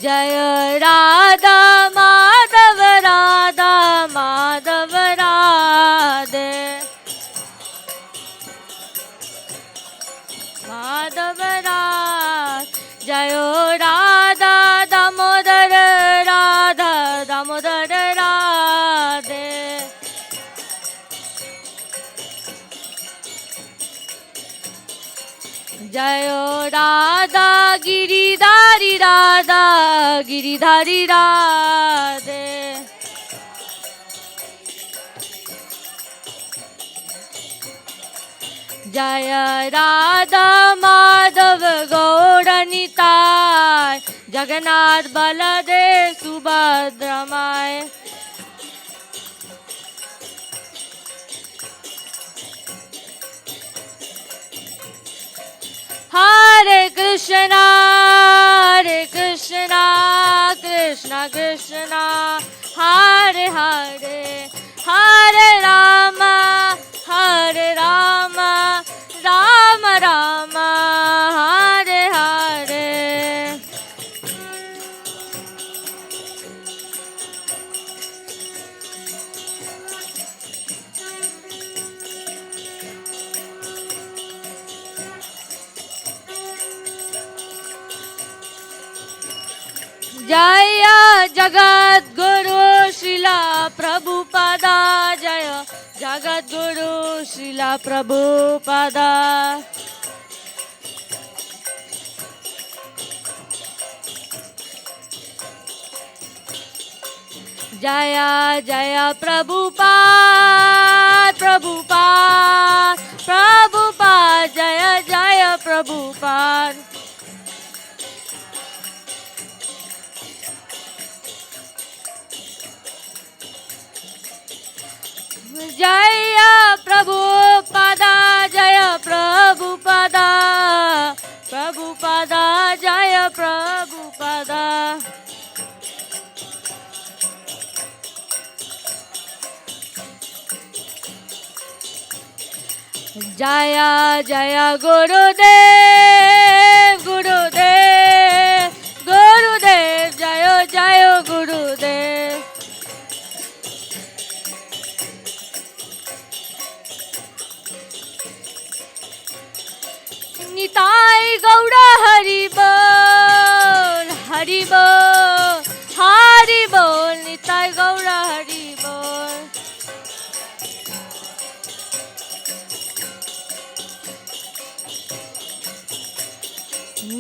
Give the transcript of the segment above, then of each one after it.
जय राधा माधव राधा माधव राधे माधव राध जय राधा दामोदर राधा दामोदर राधे जय राधा गिरिधारी राधा गिरिधारी राधे जय राधा माधव गौर निताय जगन्नाथ बलदेव सुभद्रा माय हरे कृष्णा कृष्णा कृष्णा हरे हरे हरे राम राम राम हरे हरे जय जगत गुरु श्रीला प्रभुपादा जय जगत गुरु श्रीला प्रभुपादा जय जय प्रभुपाद प्रभुपाद प्रभुपाद जय जय प्रभुपाद जय प्रभुपादा जय प्रभुपादा प्रभुपादा जय प्रभुपादा जय जय गुरुदेव गुरुदेव गुरुदेव जय जय गुरुदेव निताई गौड़ा हरि बोल हरि बोल हरि बोल निताई गौड़ा हरि बोल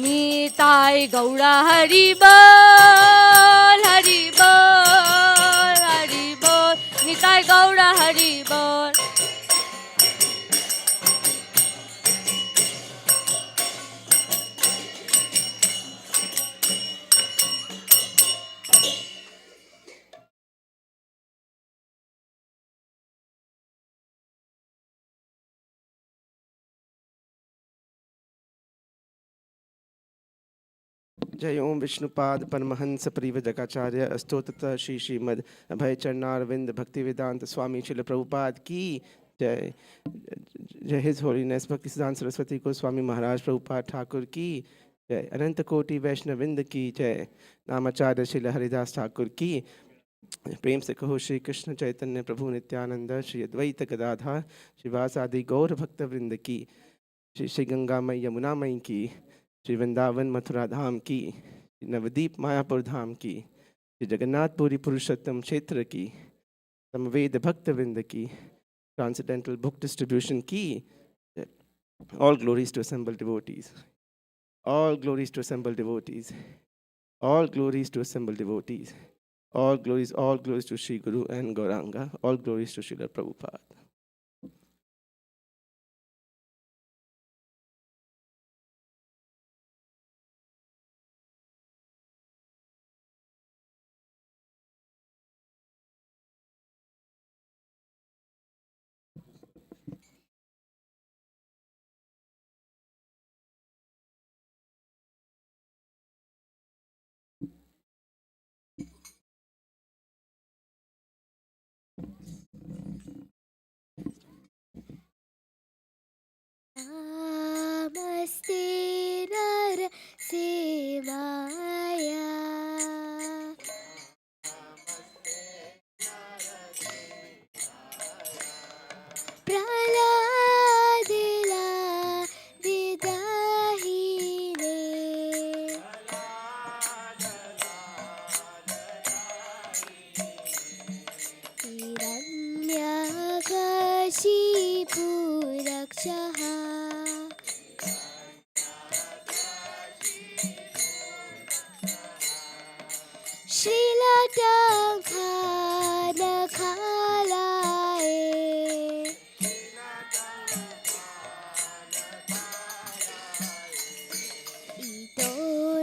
निताई गौड़ा हरि बोल हरि बोल हरि बोल निताई गौड़ा हरि बोल जय ओम विष्णुपाद परमहंस परिव्रजकाचार्य अस्तोत्र श्री श्रीमद अभय चरणारविंद भक्ति वेदांत स्वामी शिल प्रभुपाद की जय। जय हिज होलीनेस भक्ति सिद्धांत सरस्वती को स्वामी महाराज प्रभुपाद ठाकुर की जय। अनंत कोटि वैष्णविंद की जय। नामाचार्य शिल हरिदास ठाकुर की प्रेम से कहो श्री कृष्ण चैतन्य प्रभु नित्यानंद श्री अद्वैत गदाधर शिवासादि गौर भक्त वृंद की श्री श्री गंगा मई यमुना मई की श्री वृंदावन मथुरा धाम की श्री नवदीप मायापुर धाम की श्री जगन्नाथपुरी पुरुषोत्तम क्षेत्र की समवेद भक्त वृंद की ट्रांसेंडेंटल बुक डिस्ट्रीब्यूशन की all glories to assembled devotees all glories to assemble devotees all glories to assemble devotees all glories to Sri Guru and Gauranga all glories to Srila Prabhupada. नमस्ते नर सेवाया संखान खालाए ito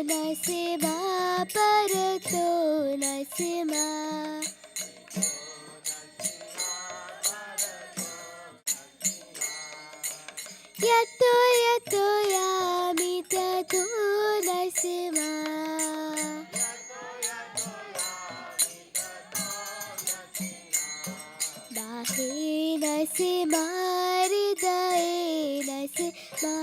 nasima parato nasima yato yato yamita to nasima dahe nasima hridaye nasima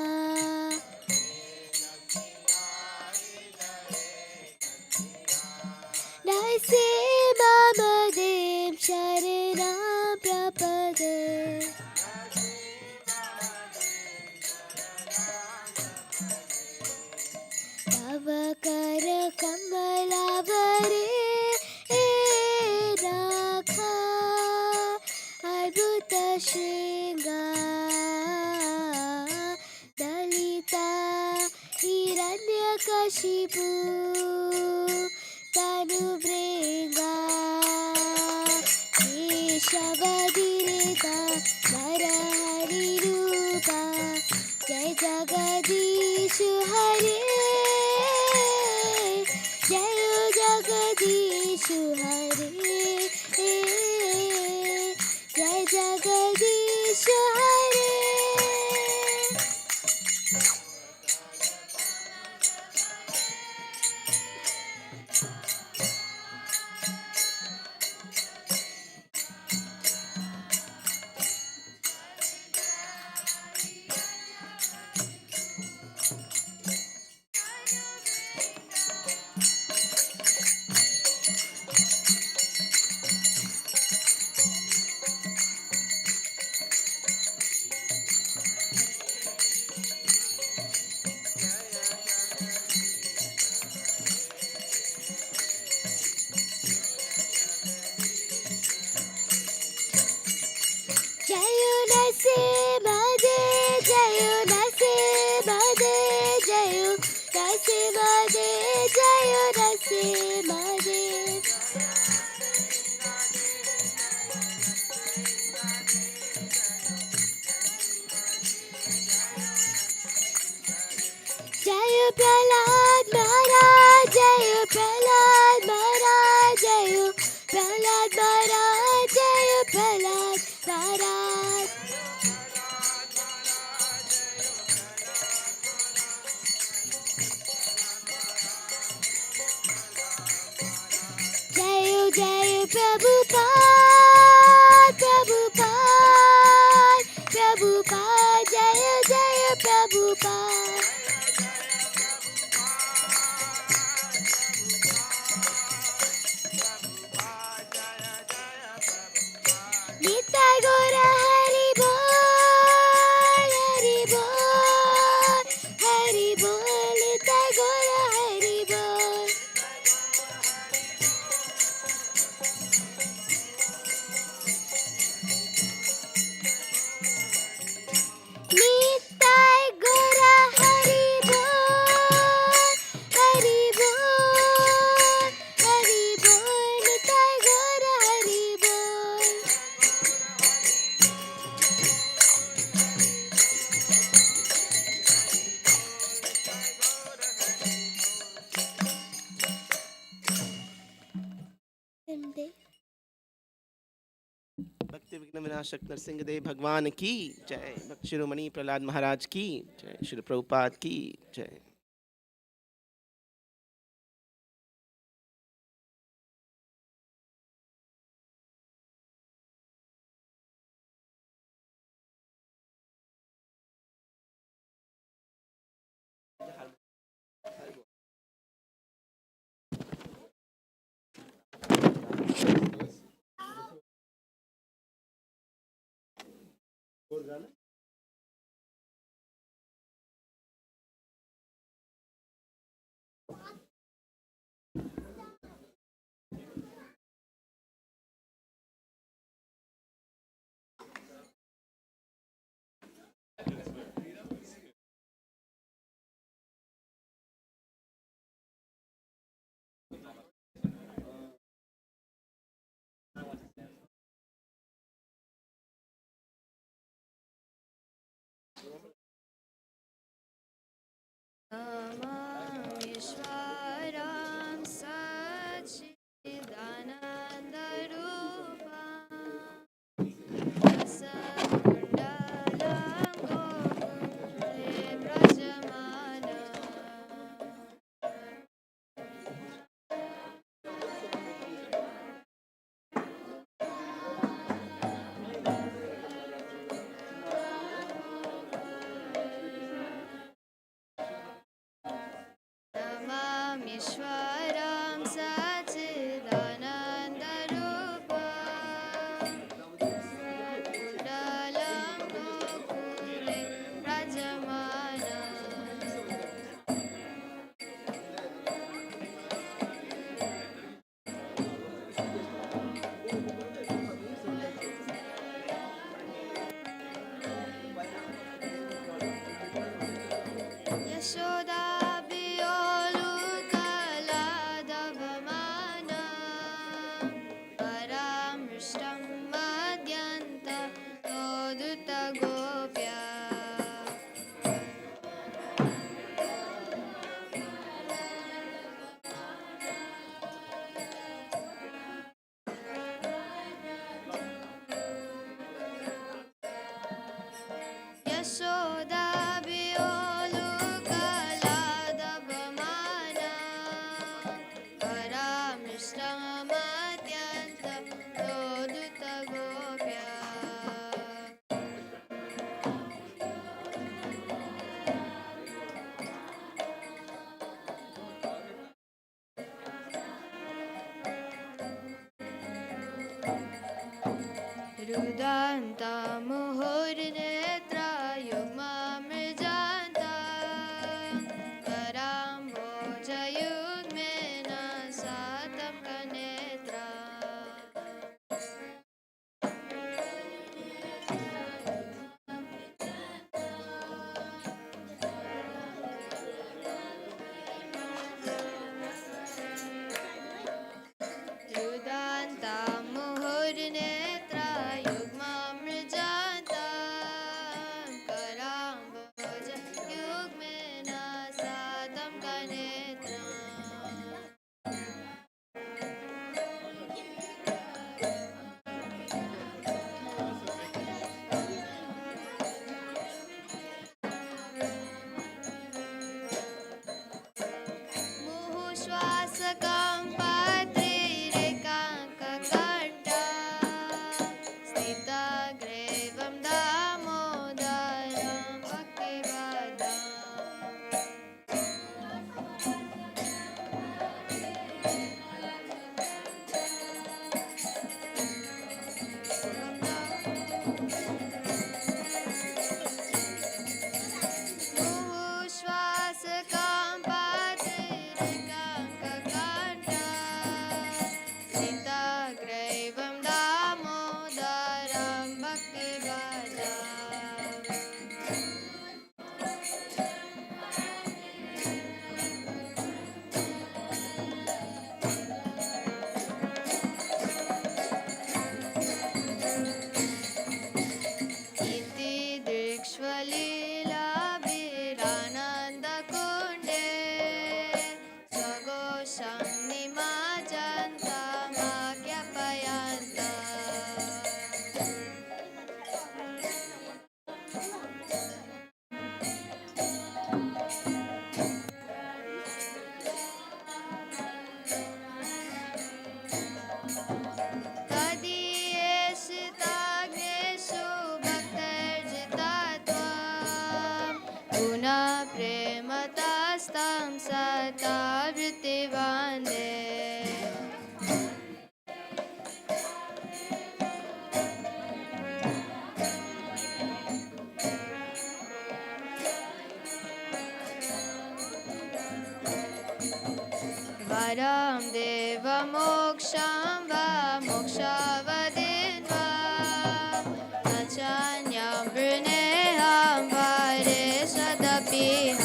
नरसिंहमदेव शरणं प्रपदे तव कर कमलावरे राखा अद्भुत श्रृंगार दलिता हिरण्यकशिपु तनुभृंगा केशवधिरिता नरहरिरूपा जय जगदीश हरे जय जगदीश हरे जय जगदीश हरे जय प्रहलाद महाराज जय प्रहलाद महाराज जय प्रहलाद महाराज जय प्रहलाद महाराज जय जय प्रभुपाद प्रभुपाद प्रभुपाद जय जय प्रभुपाद नित्य गौर हरि बोल हरि बोल नित्य गौर हरि बोल नित्य गौर हरि बोल हरि बोल नित्य गौर हरि बोल भक्ति विघ्न विनाशक नरसिंह देव भगवान की जय। भक्त शिरोमणि प्रहलाद महाराज की जय। श्री प्रभुपाद की जय। ईश्वरं सच्चिदानन्दरूपं कुडलं गोकुले व्रजमानं यशोदाभियोलुकलादभमानं परामृष्टं मद्यन्ततोदुतगोप्या यशोदाभियोलुकलादभमानं परामृष्टमत्यन्ततोदुतगोप्या रुदन्तमुहुर्नेत्रयुग्ममृजान्ता कराम्भोजयुग्मेन सातं कनेत्रा रुदन्तमुहुर्नेत्रयुग्ममृजान्ता कराम्भोजयुग्मेन सातं कनेत्रा मुहुश्वासकम्पात्रिरेकाङ्ककण्ठा स्थितग्रीवं दामोदरं भक्तिवदम् मुहुश्वासकम्पात्रिरेकाङ्ककण्ठा स्थितग्रीवं दामोदरं भक्तिवदम् इति दृक्ष्वलीलाभिरानन्दकुण्डे स्वघोषं निमाजन्तमाज्ञापयन्त तदीयेषिताग्नेषु भक्तर्जितात्वं पुनः प्रेमतस्तं सता वृत्तिवन्दे वरं देवमोक्षं वा मोक्षवदेन् वा न चान्यं वृणेऽहं वरे सदपिह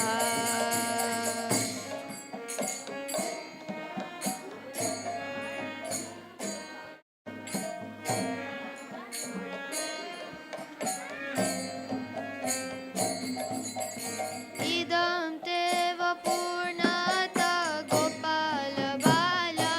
इदं ते वपूर्णता गोपालबाला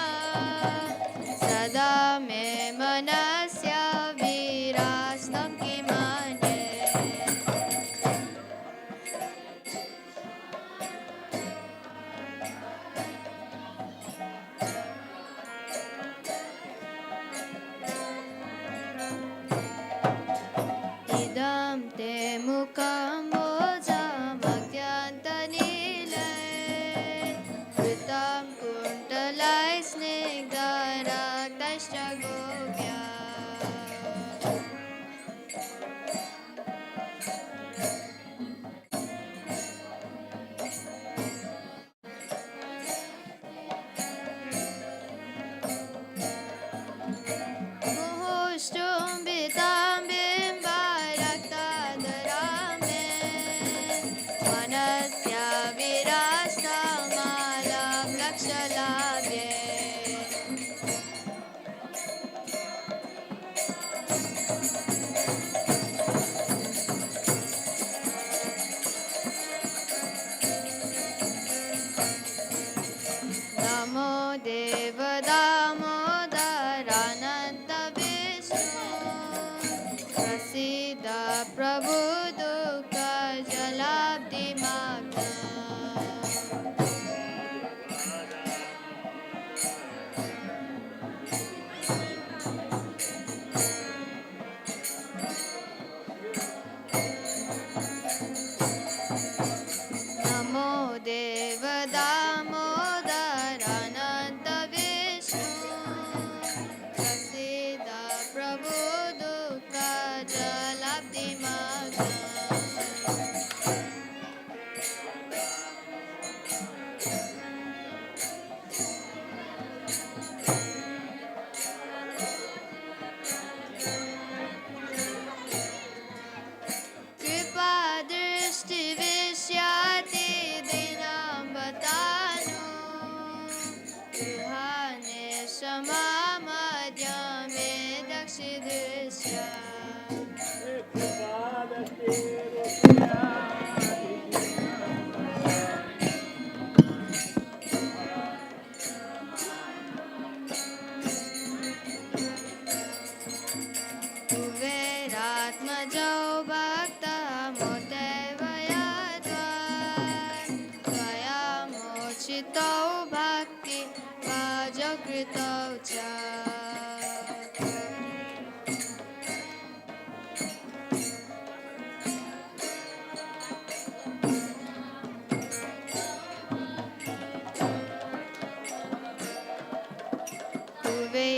कृतौ च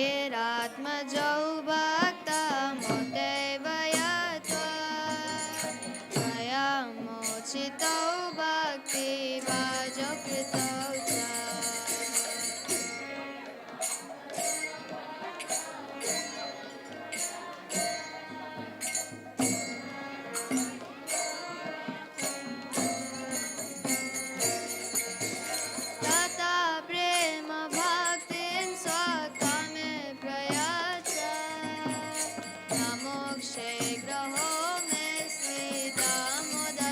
कुबेरात्मजौ भक्तमुदैव यत्त्वा मया मोचितौ भक्तिभाजौ कृतौ च तथा प्रेम भक्तिं स्वकामे प्रयाच न मोक्षे ग्रहो मे श्रीदामोदरेह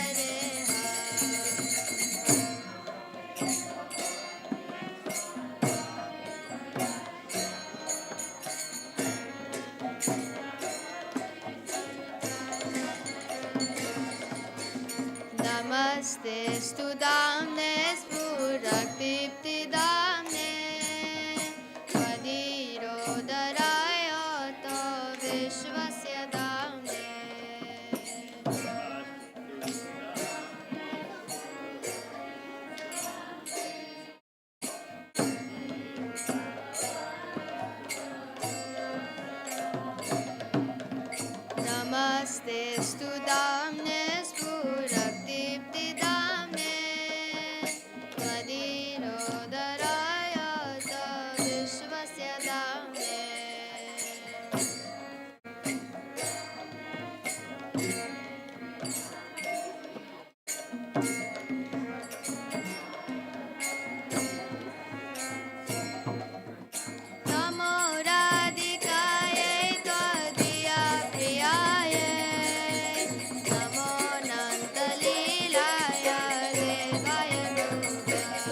नमस्ते स्तुदाम्ने स्फुरक्दीप्तिदाम्ने त्वदीरोदराय तो विश्वस्य दाम्ने नमस्ते स्तुदाम्ने स्फुरक्दीप्तिदाम्ने त्वदीरोदराय तो विश्वस्य दाम्ने नमो राधिकायै त्वदीया प्रियायै नमो नन्दलीलाय देवाय नमः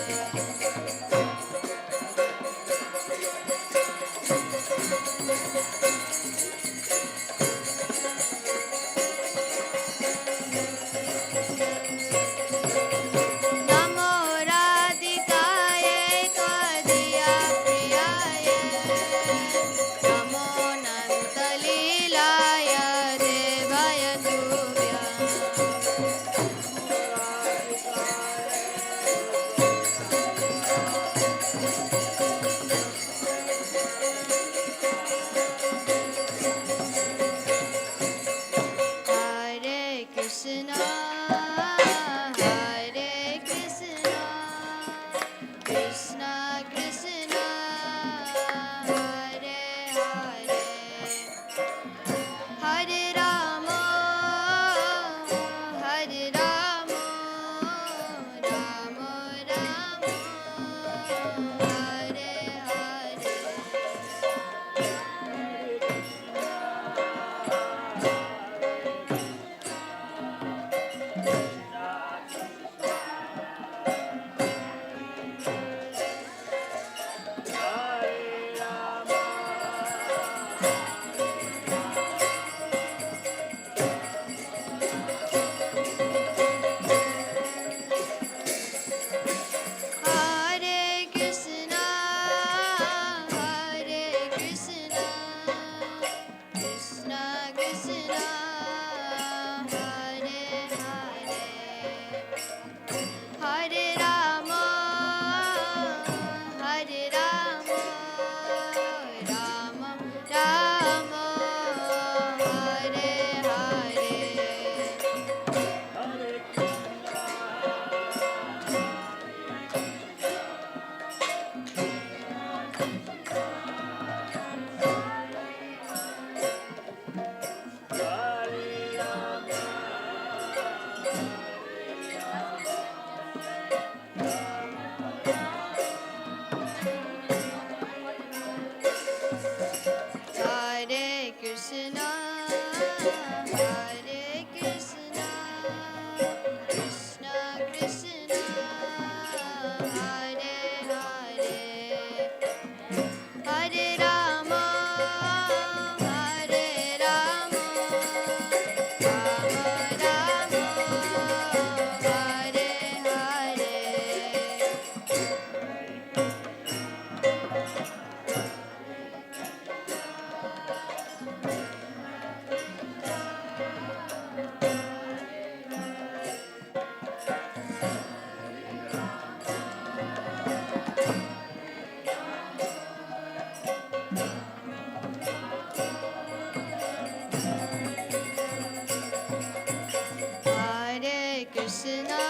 Krishna,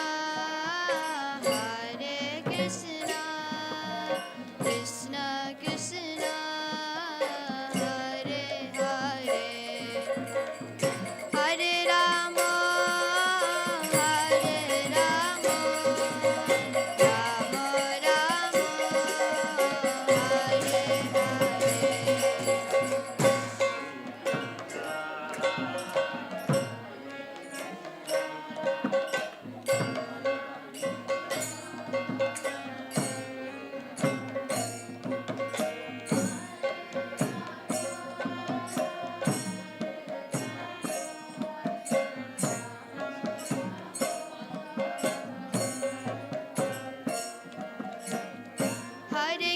Hare Krishna, Krishna Krishna, Hare Hare, Hare Rama, Hare Rama, Rama Rama, Hare Hare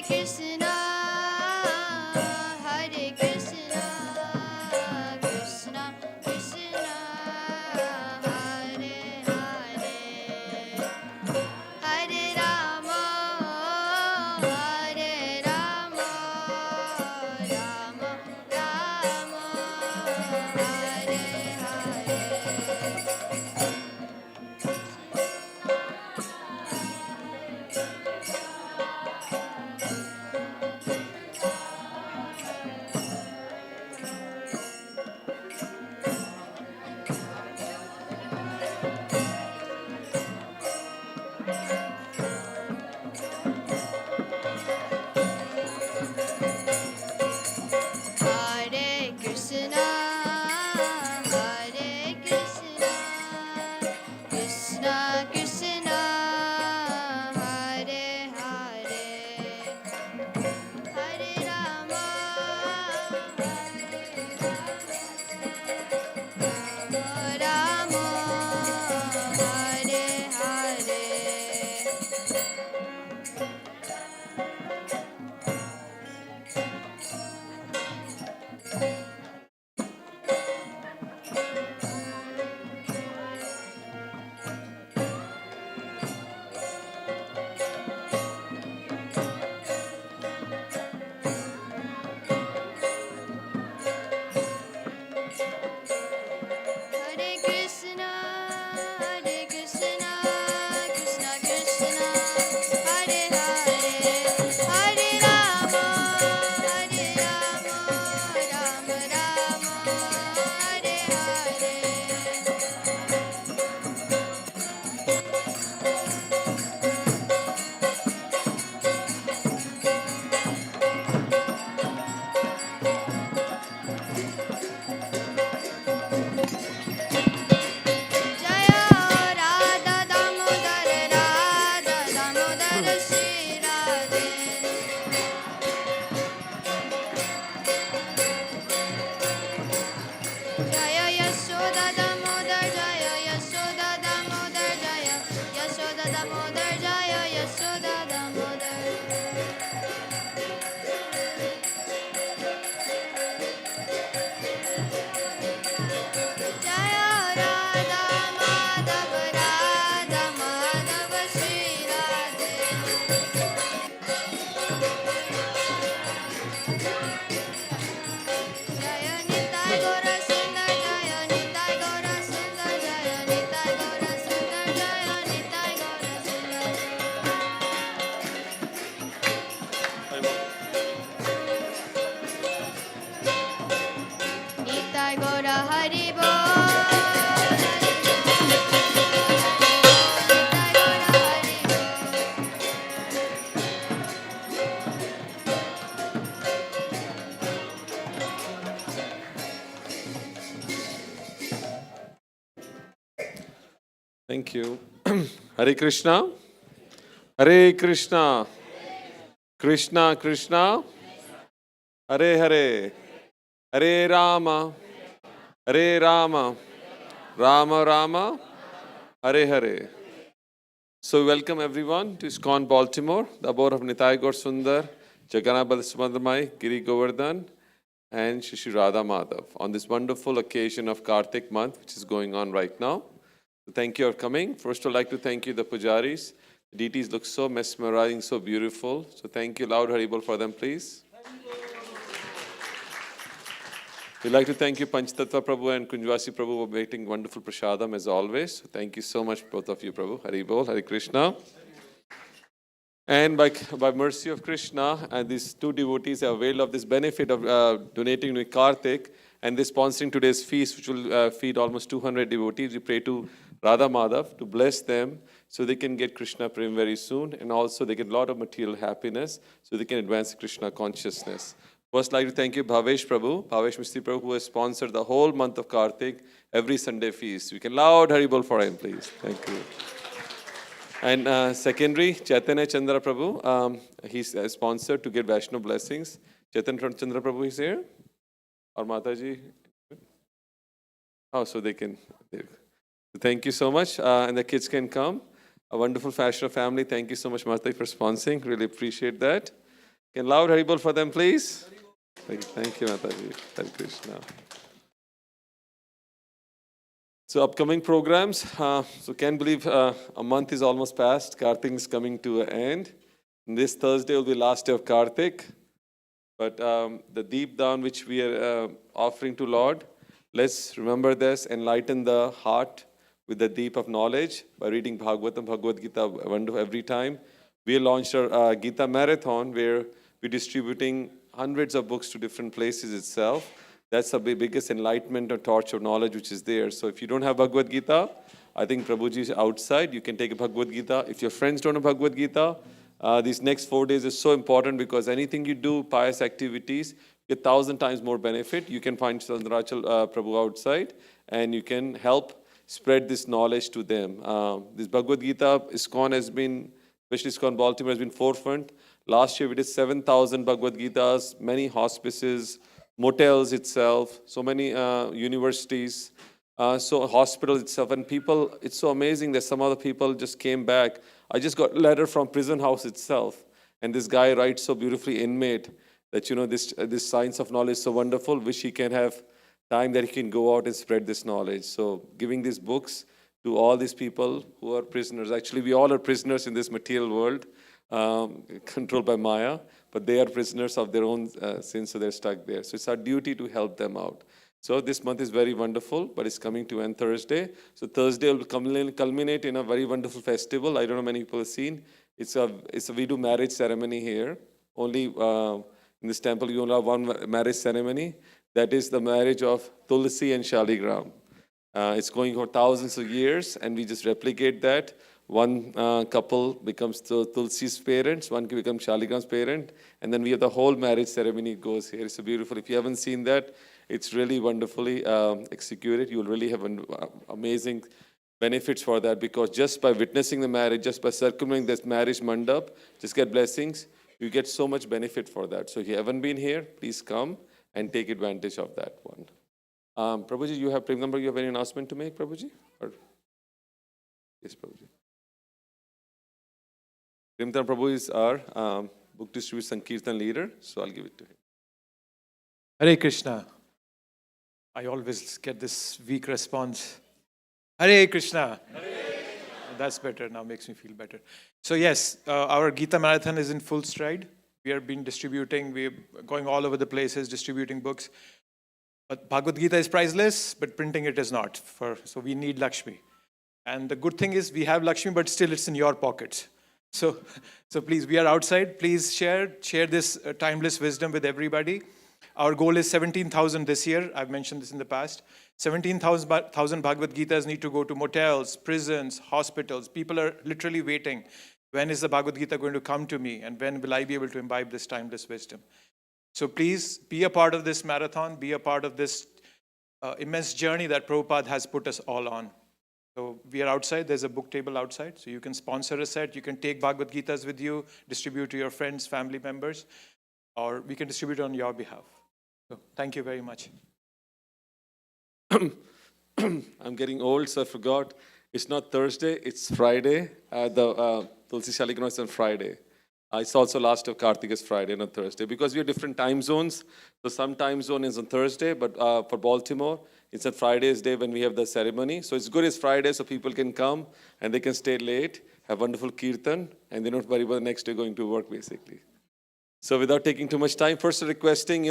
Krishna, Hare Krishna, Krishna Krishna, Hare Hare, Hare Rama, Hare Rama, Rama Rama, Hare Hare Krishna, Hare Krishna, Krishna Krishna, Hare Hare, Hare Rama, Hare Rama, Hare Hare. Hare Krishna, Hare Krishna, Krishna Krishna, Hare Hare, Hare Rama, Hare Rama, Rama Rama, Hare Hare. Jaya Radha Damodar, Radha Damodar Shri Radhe. Jaya Yashoda Damodar, Jaya Yashoda Damodar, Jaya Yashoda Damodar, Jaya Yashoda Damodar. Jaya Radha Madhava, Radha Madhava Shri Radhe. Jaya Nitai Gaura Sundar, Jaya Nitai Gaura Sundar, Jaya Nitai Gaura Sundar, Jaya Nitai Gaura Sundar. Nitai Gaura Hari Bol. Nitai Gaura Hari Bol. Thank you. Hare Krishna. Hare Krishna. Krishna Krishna. Hare Hare. Hare Rama. Hare Rama. Rama Rama. Hare Hare. So welcome everyone to ISKCON Baltimore, the abode of Nitai Gaur Sundar, Jagannath Sumandramai, Giri Govardhan, and Shri Radha Madhav on this wonderful occasion of Kartik month, which is going on right now. So thank you for coming. First, I'd like to thank you, the pujaris. The deities look so mesmerizing, so beautiful. So thank you, loud Haribol for them, please. We'd like to thank you, Panchtattva Prabhu and Kunjwasi Prabhu, for making wonderful prasadam as always. Thank you so much, both of you, Prabhu. Hari Bol, Hari Krishna. And by mercy of Krishna, and these two devotees have availed of this benefit of donating to Karthik, and they're sponsoring today's feast, which will feed almost 200 devotees. We pray to Radha Madhav to bless them so they can get Krishna Prem very soon, and also they get a lot of material happiness so they can advance Krishna consciousness. First, I'd like to thank you, Bhavesh Prabhu, Bhavesh Mistry Prabhu, who has sponsored the whole month of Karthik, every Sunday feast. We can loud Haribol for him, please. Thank you. And secondary, Chaitanya Chandra Prabhu, he's sponsored to get Vaishnav blessings. Chaitanya Chandra Prabhu is here? Or Mataji? Oh, so they can. Thank you so much. And the kids can come. A wonderful Vaishnav family. Thank you so much, Mataji, for sponsoring. Really appreciate that. Can loud Haribol for them, please? Thank you, Mataji. Hare Krishna. So upcoming programs. So can't believe a month is almost past. Karthik is coming to an end. And this Thursday will be last day of Karthik. But the deep down which we are offering to Lord, let's remember this, enlighten the heart with the deep of knowledge by reading Bhagavatam, Bhagavad Gita wonderful every time. We launched our Gita Marathon where we're distributing hundreds of books to different places itself. That's the biggest enlightenment or torch of knowledge which is there. So if you don't have Bhagavad Gita, I think Prabhuji is outside. You can take a Bhagavad Gita. If your friends don't have Bhagavad Gita, these next 4 days is so important because anything you do, pious activities, you get 1,000 times more benefit. You can find Sundarananda Prabhu outside and you can help spread this knowledge to them. This Bhagavad Gita, ISKCON has been, especially ISKCON Baltimore has been forefront. Last year we did 7,000 Bhagavad Gitas, many hospices, motels itself, so many universities, so hospitals itself. And people, it's so amazing that some other people just came back. I just got a letter from prison house itself. And this guy writes so beautifully, inmate, that, you know, this science of knowledge is so wonderful, wish he can have time that he can go out and spread this knowledge. So giving these books to all these people who are prisoners. Actually, we all are prisoners in this material world, controlled by Maya, but they are prisoners of their own sins, so they're stuck there. So it's our duty to help them out. So this month is very wonderful, but it's coming to end Thursday. So Thursday will culminate in a very wonderful festival. I don't know many people have seen. We do marriage ceremony here. Only in this temple, you only have one marriage ceremony. That is the marriage of Tulsi and Shaligram. It's going for thousands of years, and we just replicate that. One couple becomes Tulsi's parents, one becomes Shaligram's parent, and then we have the whole marriage ceremony goes here. It's so beautiful. If you haven't seen that, it's really wonderfully executed. You will really have amazing benefits for that, because just by witnessing the marriage, just by circumventing this marriage mandap, just get blessings, you get so much benefit for that. So if you haven't been here, please come and take advantage of that one. Prabhuji, you have Prem number, you have any announcement to make, Prabhuji? Or? Yes, Prabhuji. Premtam Prabhu is our book distributor Sankirtan leader, so I'll give it to him. Hare Krishna. I always get this weak response. Hare Krishna. Hare Krishna. That's better, now makes me feel better. So yes, our Gita Marathon is in full stride. We have been distributing, we're going all over the places, distributing books. But Bhagavad Gita is priceless, but printing it is not. So we need Lakshmi. And the good thing is we have Lakshmi, but still it's in your pockets. So please, we are outside. Please share this timeless wisdom with everybody. Our goal is 17,000 this year. I've mentioned this in the past. 17,000 Bhagavad Gitas need to go to motels, prisons, hospitals. People are literally waiting. When is the Bhagavad Gita going to come to me? And when will I be able to imbibe this timeless wisdom? So please be a part of this marathon. Be a part of this immense journey that Prabhupada has put us all on. So we are outside. There's a book table outside. So you can sponsor a set. You can take Bhagavad Gitas with you, distribute to your friends, family members, or we can distribute on your behalf. So thank you very much. I'm getting old, so I forgot. It's not Thursday, it's Friday. The Tulsi Shaligram is on Friday. It's also last of Karthik is Friday, not Thursday, because we have different time zones. So some time zone is on Thursday, but for Baltimore, it's on Friday's day when we have the ceremony. So it's good it's Friday, so people can come and they can stay late, have wonderful kirtan, and they don't worry about the next day going to work, basically. So without taking too much time, first requesting,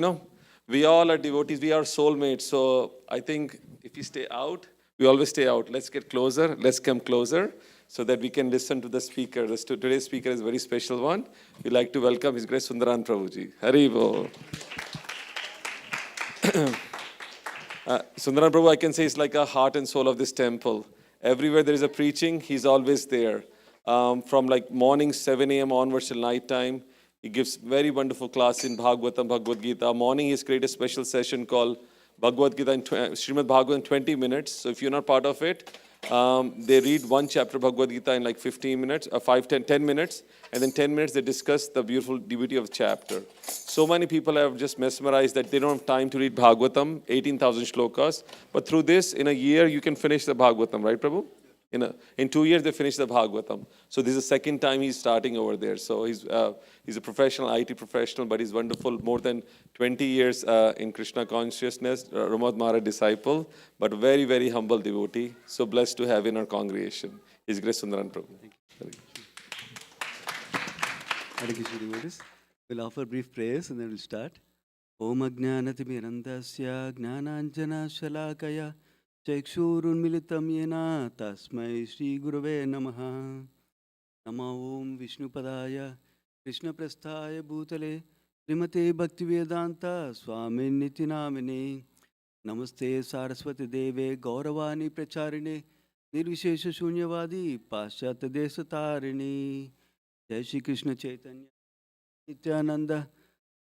We all are devotees. We are soulmates. So I think if we stay out, we always stay out. Let's get closer. Let's come closer so that we can listen to the speaker. Today's speaker is a very special one. We'd like to welcome His Grace Sundarananda Prabhuji. Hari Bol. Sundaran Prabhu, I can say, is like a heart and soul of this temple. Everywhere there is a preaching, he's always there. From like morning 7 a.m. onwards till night time, he gives very wonderful class in Bhagavatam, Bhagavad Gita. Morning, he's created a special session called Bhagavad Gita in Srimad Bhagavatam in 20 minutes. So if you're not part of it, they read one chapter of Bhagavad Gita in like 15 minutes, 10 minutes, and then 10 minutes they discuss the beautiful beauty of the chapter. So many people have just mesmerized that they don't have time to read Bhagavatam, 18,000 shlokas, but through this, in a year, you can finish the Bhagavatam, right, Prabhu? In 2 years, they finish the Bhagavatam. So this is the second time he's starting over there. So he's a professional, IT professional, but he's wonderful. More than 20 years in Krishna consciousness, Ramad Maharaj disciple, but very, very humble devotee. So blessed to have in our congregation. His Grace Sundaran Prabhu. Hare Krishna devotees. We'll offer brief prayers and then we'll start. Om Ajnanatimirandasya Jnananjana Shalakaya Chakshurunmilitam Yena Tasmai Shri Gurave Namaha. Nama Om Vishnupadaya Krishna Prasthaya Bhutale Srimate Bhaktivedanta Swami Nitinamine Namaste Saraswati Deve Gauravani Pracharine Nirvishesha Shunyavadi Paschat Desatarine. Jai Shri Krishna Chaitanya Nityananda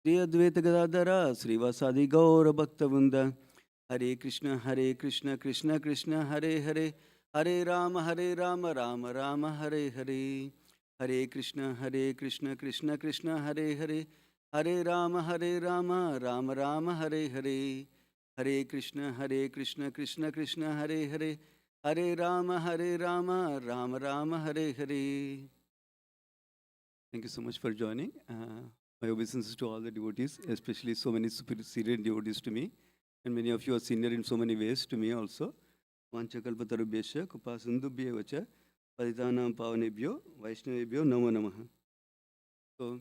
Shri Advaita Gadadhara Srivasadi Gaura Bhaktavunda Hare Krishna Krishna Krishna Hare Hare Hare Rama Rama Rama Hare Hare Hare Krishna Krishna Krishna Hare Hare Hare Rama Rama Rama Hare Hare Hare Krishna Krishna Krishna Hare Hare Hare Rama Rama Rama Hare Hare. Thank you so much for joining. My obeisances to all the devotees, especially so many super senior devotees to me. And many of you are senior in so many ways to me also. Vanchakalpatarubhyasya kupasindubhya vacha paditanam pavanebhyo vaishnavebhyo namo namaha. So,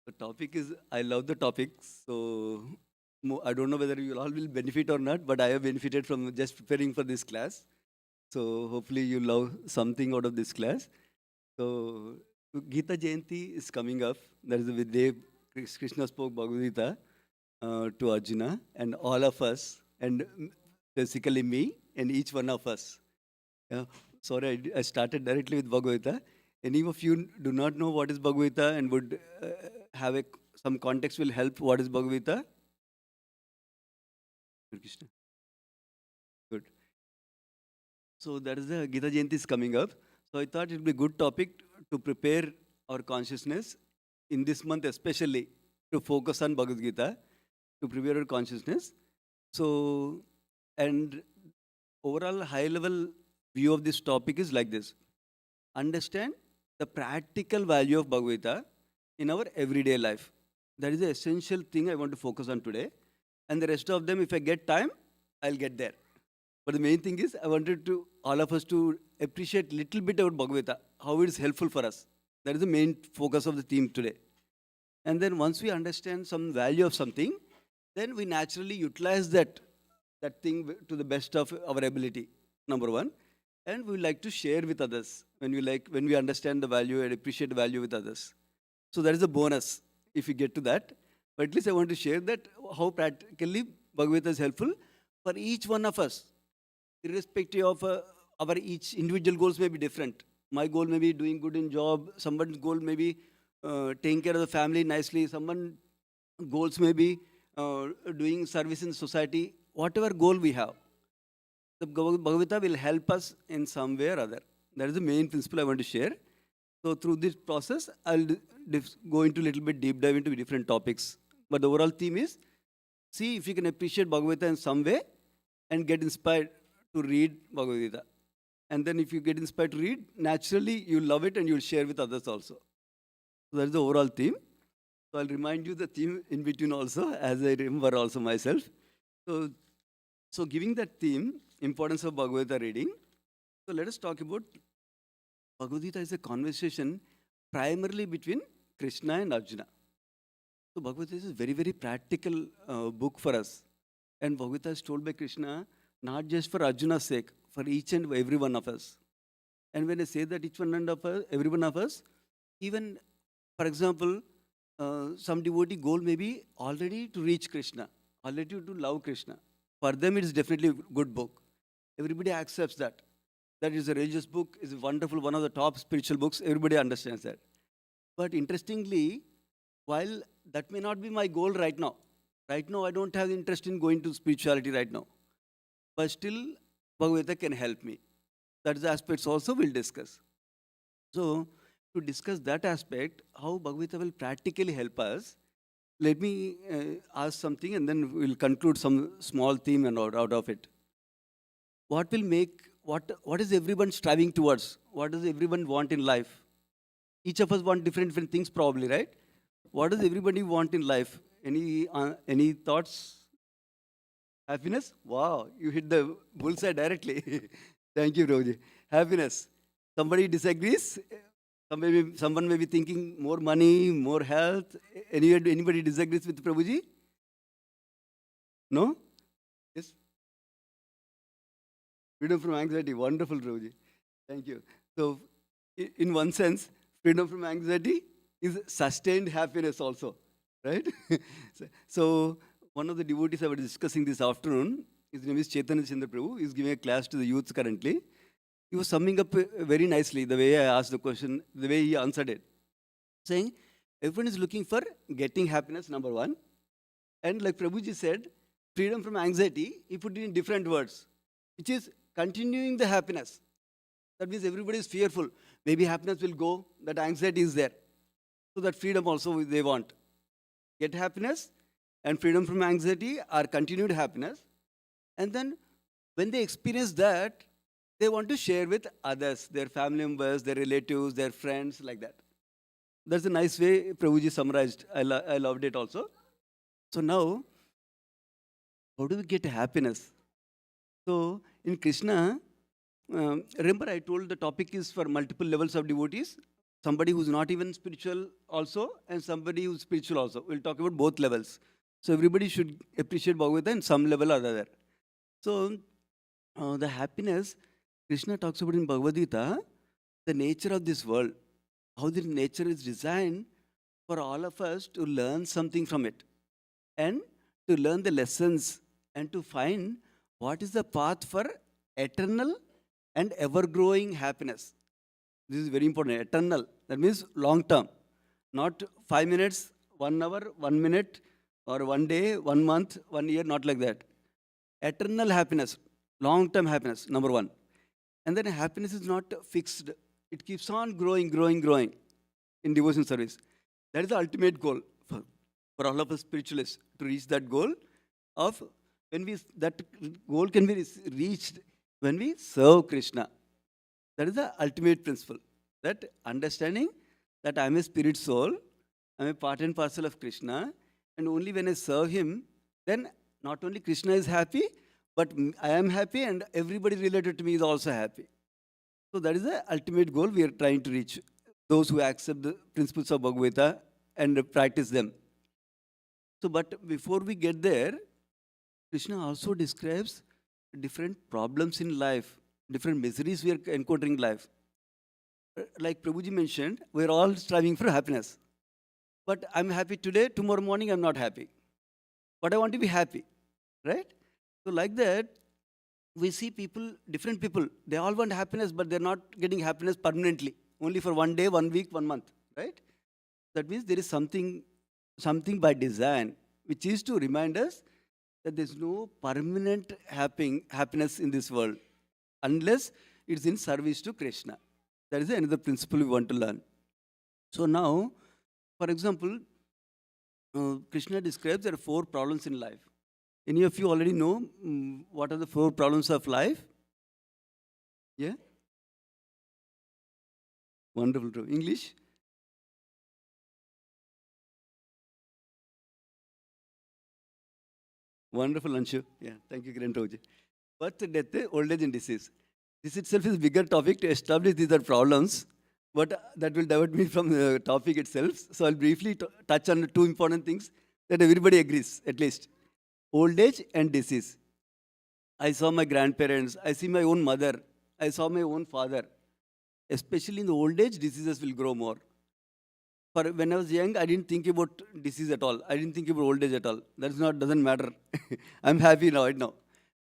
the topic is, I love the topic. So, I don't know whether you all will benefit or not, but I have benefited from just preparing for this class. So hopefully you love something out of this class. So Gita Jayanti is coming up. That is the day Krishna spoke Bhagavad Gita to Arjuna and all of us, and basically me and each one of us. Sorry, I started directly with Bhagavad Gita. Any of you do not know what is Bhagavad Gita and would have some context will help what is Bhagavad Gita? Krishna. Good. So that is the Gita Jayanti is coming up. So I thought it would be a good topic to prepare our consciousness in this month, especially to focus on Bhagavad Gita, to prepare our consciousness. So, and overall high-level view of this topic is like this. Understand the practical value of Bhagavad Gita in our everyday life. That is the essential thing I want to focus on today. And the rest of them, if I get time, I'll get there. But the main thing is, I wanted to all of us to appreciate little bit about Bhagavad Gita, how it is helpful for us. That is the main focus of the theme today. And then once we understand some value of something, then we naturally utilize that thing to the best of our ability, number one. And we like to share with others when we understand the value and appreciate the value with others. So that is a bonus if we get to that. But at least I want to share that how practically Bhagavad Gita is helpful for each one of us. Irrespective of our each individual goals may be different. My goal may be doing good in job. Someone's goal may be taking care of the family nicely. Someone's goals may be doing service in society. Whatever goal we have, the Bhagavad Gita will help us in some way or other. That is the main principle I want to share. So through this process, I'll go into a little bit deep dive into different topics. But the overall theme is, see if you can appreciate Bhagavad Gita in some way and get inspired to read Bhagavad Gita. And then if you get inspired to read, naturally you'll love it and you'll share with others also. So that's the overall theme. So I'll remind you the theme in between also, as I remember also myself. So giving that theme, importance of Bhagavad Gita reading. So let us talk about Bhagavad Gita is a conversation primarily between Krishna and Arjuna. So Bhagavad Gita is a very, very practical book for us. And Bhagavad Gita is told by Krishna, not just for Arjuna's sake, for each and every one of us. And when I say that each one of us, every one of us, even, for example, some devotee goal may be already to reach Krishna, already to love Krishna. For them, it is definitely a good book. Everybody accepts that. That is a religious book, is wonderful, one of the top spiritual books. Everybody understands that. But interestingly, while that may not be my goal right now I don't have interest in going to spirituality right now. But still, Bhagavad Gita can help me. That is the aspects also we'll discuss. So, to discuss that aspect, how Bhagavad Gita will practically help us, let me ask something and then we'll conclude some small theme and out of it. What will make, what is everyone striving towards? What does everyone want in life? Each of us want different things probably, right? What does everybody want in life? Any thoughts? Happiness? Wow, you hit the bullseye directly. Thank you, Prabhuji. Happiness. Somebody disagrees? Someone may be thinking more money, more health. Anybody disagrees with Prabhuji? No? Yes? Freedom from anxiety. Wonderful, Prabhuji. Thank you. So, in one sense, freedom from anxiety is sustained happiness also, right? So, one of the devotees I was discussing this afternoon, his name is Chaitanya Chandra Prabhu, he is giving a class to the youth currently. He was summing up very nicely the way I asked the question, the way he answered it, saying, everyone is looking for getting happiness, number one. And like Prabhuji said, freedom from anxiety, he put it in different words, which is continuing the happiness. That means everybody is fearful. Maybe happiness will go, that anxiety is there. So that freedom also they want. Get happiness and freedom from anxiety are continued happiness. And then when they experience that, they want to share with others, their family members, their relatives, their friends, like that. That's a nice way Prabhuji summarized. I loved it also. So now, how do we get happiness? So in Krishna, remember I told the topic is for multiple levels of devotees. Somebody who's not even spiritual also and somebody who's spiritual also. We'll talk about both levels. So everybody should appreciate Bhagavad Gita in some level or other. So the happiness, Krishna talks about in Bhagavad Gita, the nature of this world, how the nature is designed for all of us to learn something from it and to learn the lessons and to find what is the path for eternal and ever-growing happiness. This is very important, eternal. That means long term, not 5 minutes, 1 hour, 1 minute, or 1 day, 1 month, 1 year, not like that. Eternal happiness, long-term happiness, number one. And then happiness is not fixed. It keeps on growing, growing, growing in devotion service. That is the ultimate goal for all of us spiritualists, to reach that goal of that goal can be reached when we serve Krishna. That is the ultimate principle. That understanding that I am a spirit soul, I am a part and parcel of Krishna, and only when I serve him, then not only Krishna is happy, but I am happy and everybody related to me is also happy. So that is the ultimate goal we are trying to reach. Those who accept the principles of Bhagavad Gita and practice them. So, but before we get there, Krishna also describes different problems in life, different miseries we are encountering in life. Like Prabhuji mentioned, we are all striving for happiness. But I'm happy today, tomorrow morning I'm not happy. But I want to be happy, right? So like that, we see people, different people, they all want happiness, but they're not getting happiness permanently, only for 1 day, 1 week, 1 month, right? That means there is something by design, which is to remind us that there's no permanent happiness in this world, unless it's in service to Krishna. That is another principle we want to learn. So now, for example, Krishna describes there are 4 problems in life. Any of you already know what are the 4 problems of life? Yeah? Wonderful. English? Wonderful, Anshu. Yeah, thank you, Kiran Prabhuji. Birth, death, old age and disease. This itself is a bigger topic to establish these are problems. but that will divert me from the topic itself. So I'll briefly touch on the two important things that everybody agrees, at least. Old age and disease. I saw my grandparents, I see my own mother, I saw my own father. Especially in the old age, diseases will grow more. For when I was young, I didn't think about disease at all. I didn't think about old age at all. Doesn't matter. I'm happy now, right now.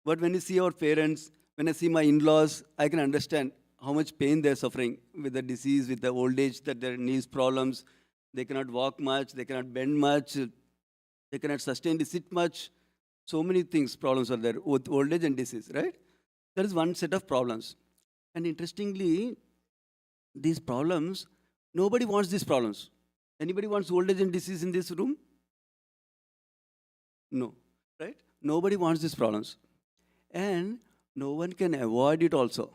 But when you see our parents, when I see my in-laws, I can understand how much pain they're suffering with the disease, with the old age, that their knees problems. They cannot walk much, they cannot bend much, they cannot sustain to sit much. So many things, problems are there with old age and disease, right? There is one set of problems. And interestingly, these problems, nobody wants these problems. Anybody wants old age and disease in this room? No, right? Nobody wants these problems. And no one can avoid it also.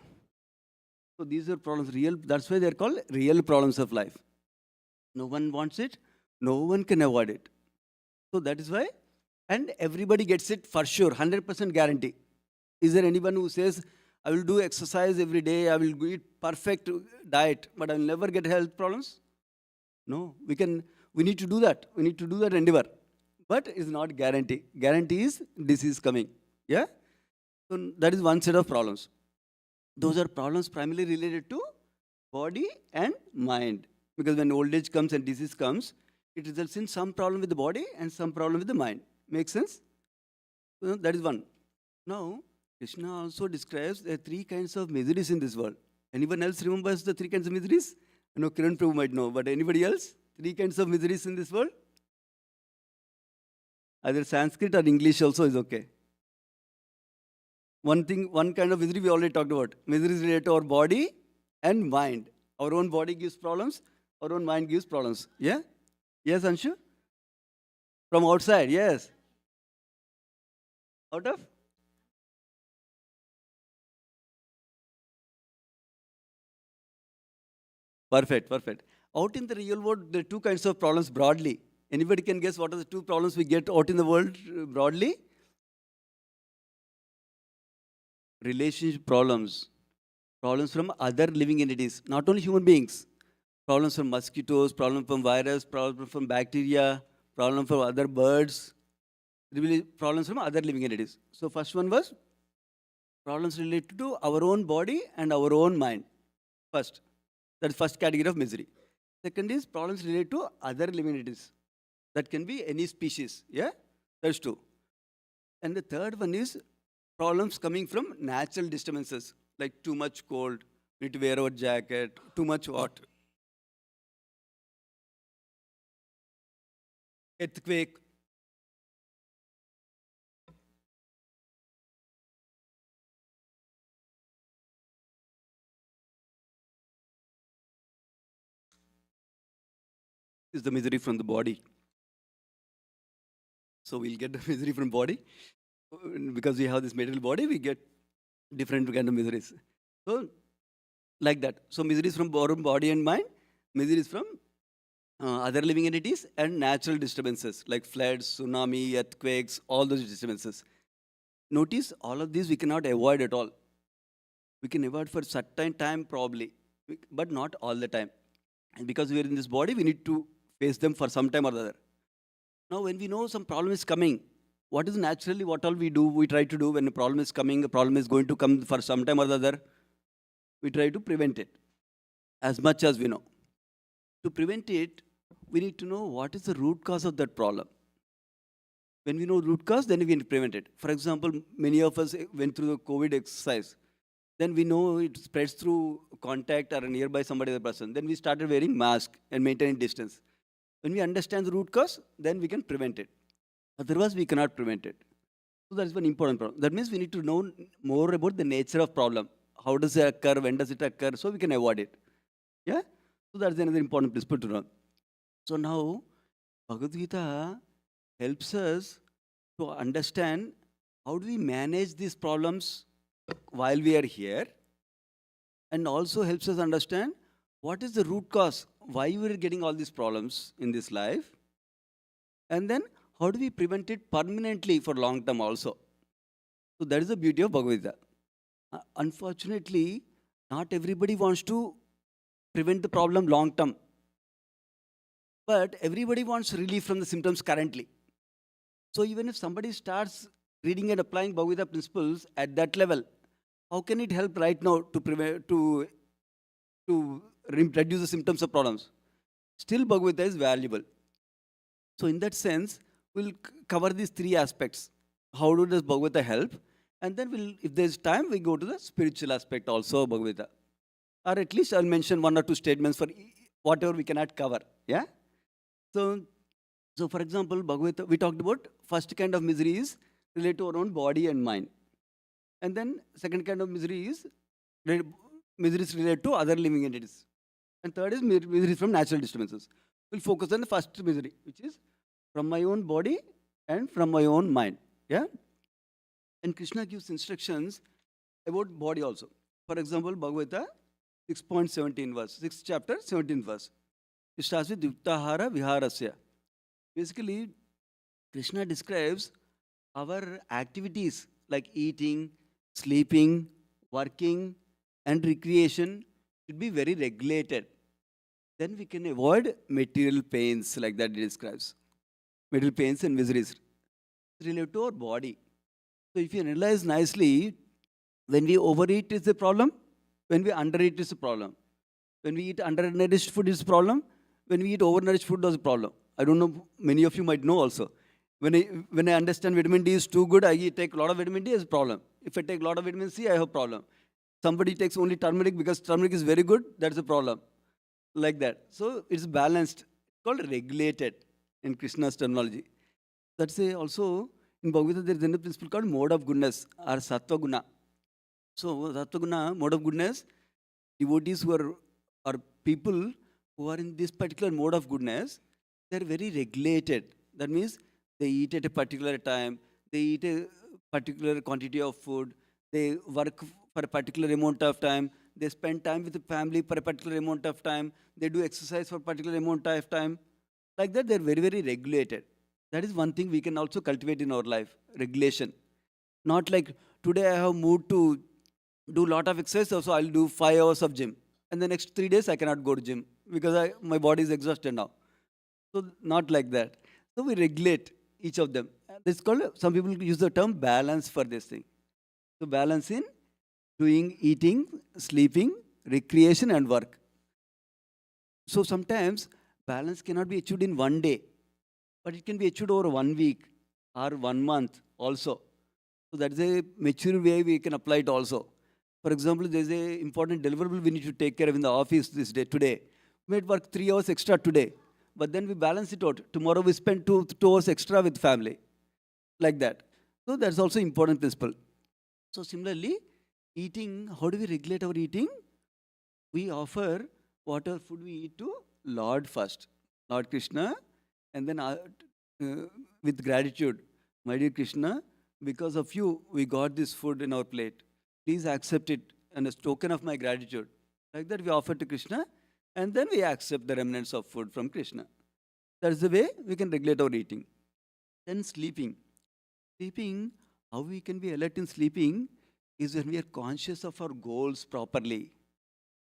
So these are problems, that's why they're called real problems of life. No one wants it, no one can avoid it. So that is why, and everybody gets it for sure, 100% guarantee. Is there anyone who says, I will do exercise every day, I will eat perfect diet, but I will never get health problems? No, we need to do that. We need to do that endeavor. But it's not guarantee. Guarantee is disease coming. Yeah? So that is one set of problems. Those are problems primarily related to body and mind. Because when old age comes and disease comes, it results in some problem with the body and some problem with the mind. Make sense? So that is one. Now, Krishna also describes the three kinds of miseries in this world. Anyone else remembers the three kinds of miseries? I know Kiran Prabhu might know, but anybody else? Three kinds of miseries in this world? Either Sanskrit or English also is okay. One kind of misery we already talked about. Misery is related to our body and mind. Our own body gives problems, our own mind gives problems. Yeah? Yes, Anshu? From outside, yes. Out of? Perfect, perfect. Out in the real world, there are two kinds of problems broadly. Anybody can guess what are the two problems we get out in the world broadly? Relationship problems. Problems from other living entities, not only human beings. Problems from mosquitoes, problems from virus, problems from bacteria, problems from other birds, problems from other living entities. So first one was problems related to our own body and our own mind. First. That's first category of misery. Second is problems related to other living entities. That can be any species. Yeah? That's two. And the third one is problems coming from natural disturbances, like too much cold, need to wear our jacket, too much hot, earthquake. Is the misery from the body. So we'll get the misery from body. Because we have this material body, we get different kind of miseries. So, like that. So miseries from body and mind, miseries from other living entities and natural disturbances like floods, tsunami, earthquakes, all those disturbances. Notice all of these we cannot avoid at all. We can avoid for certain time probably, but not all the time. And because we are in this body, we need to face them for some time or the other. Now, when we know some problem is coming, what is naturally what all we do? We try to do when a problem is coming, a problem is going to come for some time or the other. We try to prevent it as much as we know. To prevent it, we need to know what is the root cause of that problem. When we know root cause, then we can prevent it. For example, many of us went through the COVID exercise. Then we know it spreads through contact or nearby somebody other person. Then we started wearing mask and maintaining distance. When we understand the root cause, then we can prevent it. Otherwise, we cannot prevent it. So that is one important problem. That means we need to know more about the nature of problem. How does it occur? When does it occur? So we can avoid it. Yeah? So that's another important principle to know. So now, Bhagavad Gita helps us to understand how do we manage these problems while we are here, and also helps us understand what is the root cause, why we are getting all these problems in this life, and then how do we prevent it permanently for long term also. So that is the beauty of Bhagavad Gita. Unfortunately, not everybody wants to prevent the problem long term. But everybody wants relief from the symptoms currently. So even if somebody starts reading and applying Bhagavad Gita principles at that level, how can it help right now to prevent to reduce the symptoms of problems? Still, Bhagavad Gita is valuable. So in that sense, we'll cover these three aspects. How does Bhagavad Gita help? And then we'll, if there's time, we go to the spiritual aspect also of Bhagavad Gita. Or at least I'll mention one or two statements for whatever we cannot cover. Yeah? So for example, Bhagavad Gita, we talked about first kind of misery is related to our own body and mind. And then second kind of misery is related to other living entities. And third is misery from natural disturbances. We'll focus on the first misery, which is from my own body and from my own mind. Yeah? And Krishna gives instructions about body also. For example, Bhagavad Gita 6.17 verse, 6th chapter, 17th verse. It starts with Yuktahara Viharasya. Basically, Krishna describes our activities like eating, sleeping, working, and recreation should be very regulated. Then we can avoid material pains, like that he describes. Material pains and miseries related to our body. So if you analyze nicely, when we overeat is the problem, when we undereat is the problem. When we eat undernourished food is the problem, when we eat overnourished food is the problem. I don't know, many of you might know also. When I understand vitamin D is too good, I take a lot of vitamin D as a problem. If I take a lot of vitamin C, I have a problem. Somebody takes only turmeric because turmeric is very good, that's a problem. Like that. So it's balanced. It's called regulated in Krishna's terminology. That's also in Bhagavad Gita there is a principle called mode of goodness or sattva guna. So sattva guna, mode of goodness, devotees who are people who are in this particular mode of goodness, they are very regulated. That means they eat at a particular time, they eat a particular quantity of food, they work for a particular amount of time, they spend time with the family for a particular amount of time, they do exercise for a particular amount of time. Like that, they're very, very regulated. That is one thing we can also cultivate in our life, regulation. Not like today I have moved to do a lot of exercise, so I'll do 5 hours of gym. And the next 3 days I cannot go to gym because my body is exhausted now. So not like that. So we regulate each of them. This is called, some people use the term balance for this thing. So balance in doing, eating, sleeping, recreation and work. So sometimes balance cannot be achieved in one day, but it can be achieved over 1 week or 1 month also. So that's a mature way we can apply it also. For example, there's an important deliverable we need to take care of in the office today. We might work 3 hours extra today, but then we balance it out. Tomorrow we spend 2 hours extra with family. Like that. So that's also important principle. So similarly, eating, how do we regulate our eating? We offer whatever food we eat to Lord first, Lord Krishna, and then with gratitude. My dear Krishna, because of you, we got this food in our plate. Please accept it and as token of my gratitude. Like that we offer to Krishna, and then we accept the remnants of food from Krishna. That's the way we can regulate our eating. Then sleeping. Sleeping, how we can be alert in sleeping is when we are conscious of our goals properly.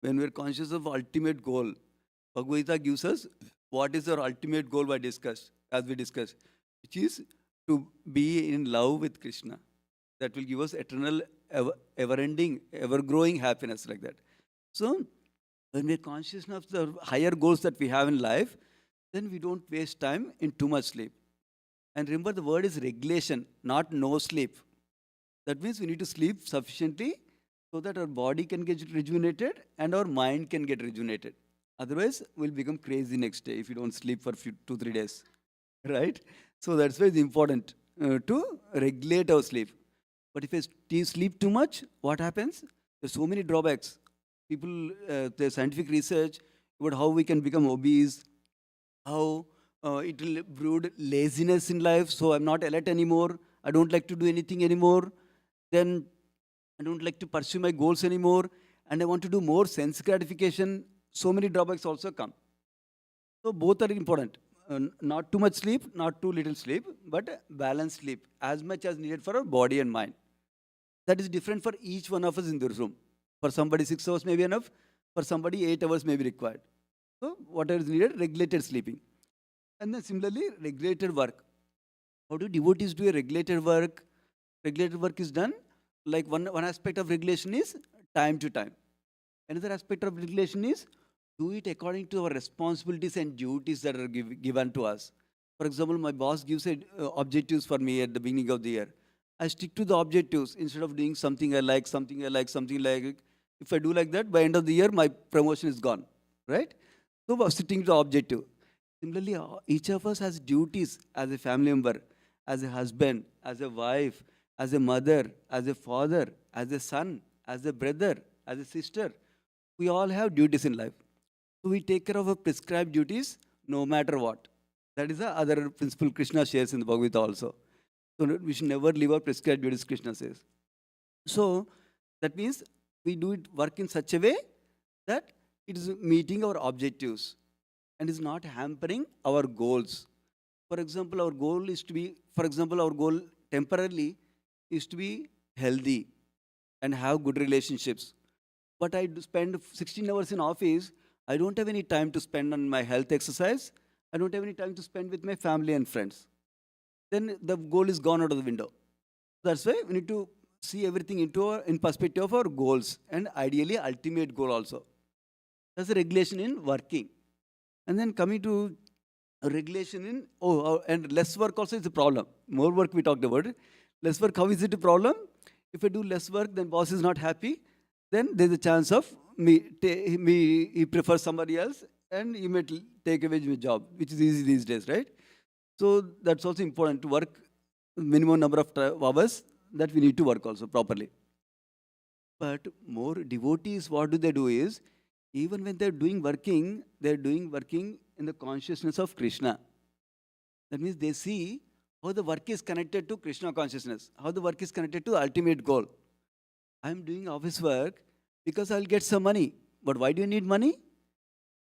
When we are conscious of ultimate goal. Bhagavad Gita gives us what is our ultimate goal as we discussed, which is to be in love with Krishna. That will give us eternal, ever-ending, ever-growing happiness like that. So, when we are conscious of the higher goals that we have in life, then we don't waste time in too much sleep. And remember, the word is regulation, not no sleep. That means we need to sleep sufficiently so that our body can get rejuvenated and our mind can get rejuvenated. Otherwise, we'll become crazy next day if you don't sleep for 2-3 days. Right? So that's why it's important to regulate our sleep. But if I sleep too much, what happens? There's so many drawbacks. People, there's scientific research about how we can become obese, how it will brood laziness in life, so I'm not alert anymore, I don't like to do anything anymore, then I don't like to pursue my goals anymore, and I want to do more sense gratification. So many drawbacks also come. So both are important. Not too much sleep, not too little sleep, but balanced sleep, as much as needed for our body and mind. That is different for each one of us in this room. For somebody 6 hours may be enough, For somebody, 8 hours may be required. So whatever is needed, regulated sleeping. And then similarly, regulated work. How do devotees do a regulated work? Regulated work is done like one aspect of regulation is time to time. Another aspect of regulation is do it according to our responsibilities and duties that are given to us. For example, my boss gives objectives for me at the beginning of the year. I stick to the objectives instead of doing something I like, something I like, something like. If I do like that, by end of the year, my promotion is gone, right? So we're sticking to the objective. Similarly, each of us has duties as a family member, as a husband, as a wife, as a mother, as a father, as a son, as a brother, as a sister. We all have duties in life. So we take care of our prescribed duties no matter what. That is the other principle Krishna shares in the Bhagavad Gita also. So we should never leave our prescribed duties, Krishna says. So that means we do it work in such a way that it is meeting our objectives and is not hampering our goals. For example, our goal is to be, for example, our goal temporarily is to be healthy and have good relationships. But I spend 16 hours in office, I don't have any time to spend on my health exercise. I don't have any time to spend with my family and friends. Then the goal is gone out of the window. That's why we need to see everything in perspective of our goals and ideally ultimate goal also. That's the regulation in working. And then coming to regulation in, and less work also is a problem. More work we talked about. Less work, how is it a problem? If I do less work, then boss is not happy. Then there's a chance of he prefers somebody else and he may take away my job, which is easy these days, right? So that's also important to work minimum number of hours that we need to work also properly. But more devotees, what do they do is, even when they're doing working in the consciousness of Krishna. That means they see how the work is connected to Krishna consciousness, how the work is connected to the ultimate goal. I'm doing office work because I'll get some money. But why do you need money?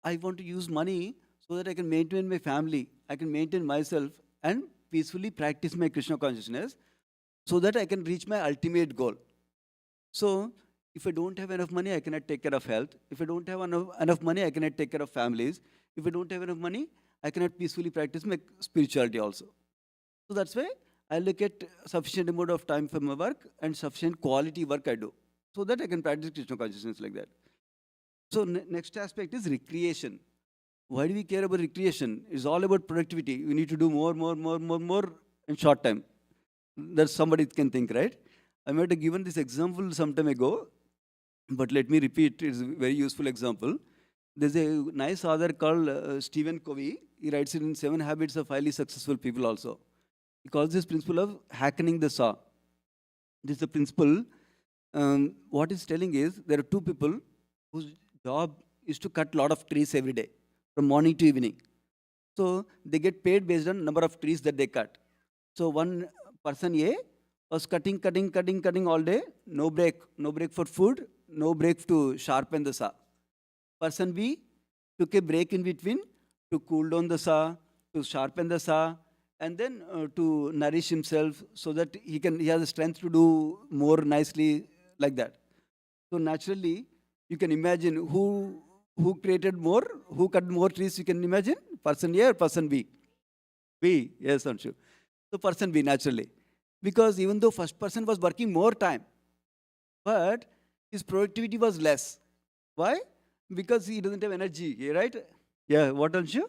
I want to use money so that I can maintain my family, I can maintain myself and peacefully practice my Krishna consciousness so that I can reach my ultimate goal. So, if I don't have enough money, I cannot take care of health. If I don't have enough money, I cannot take care of families. If I don't have enough money, I cannot peacefully practice my spirituality also. So that's why I look at sufficient amount of time for my work and sufficient quality work I do, so that I can practice Krishna consciousness like that. So next aspect is recreation. Why do we care about recreation? It's all about productivity. We need to do more in short time. That somebody can think, right? I might have given this example some time ago, but let me repeat. It's a very useful example. There's a nice author called Stephen Covey. He writes it in 7 Habits of Highly Successful People also. He calls this principle of hackening the saw. This is the principle. What he's telling is there are 2 people whose job is to cut a lot of trees every day, from morning to evening. So they get paid based on number of trees that they cut. So one person A was cutting all day, no break for food, no break to sharpen the saw. Person B took a break in between to cool down the saw, to sharpen the saw, and then to nourish himself so that he has the strength to do more nicely like that. So naturally, you can imagine who created more, who cut more trees. You can imagine person A or person B. B, yes, Anshu. So person B naturally, because even though first person was working more time, but his productivity was less. Why? Because he doesn't have energy, right? Yeah, what Anshu?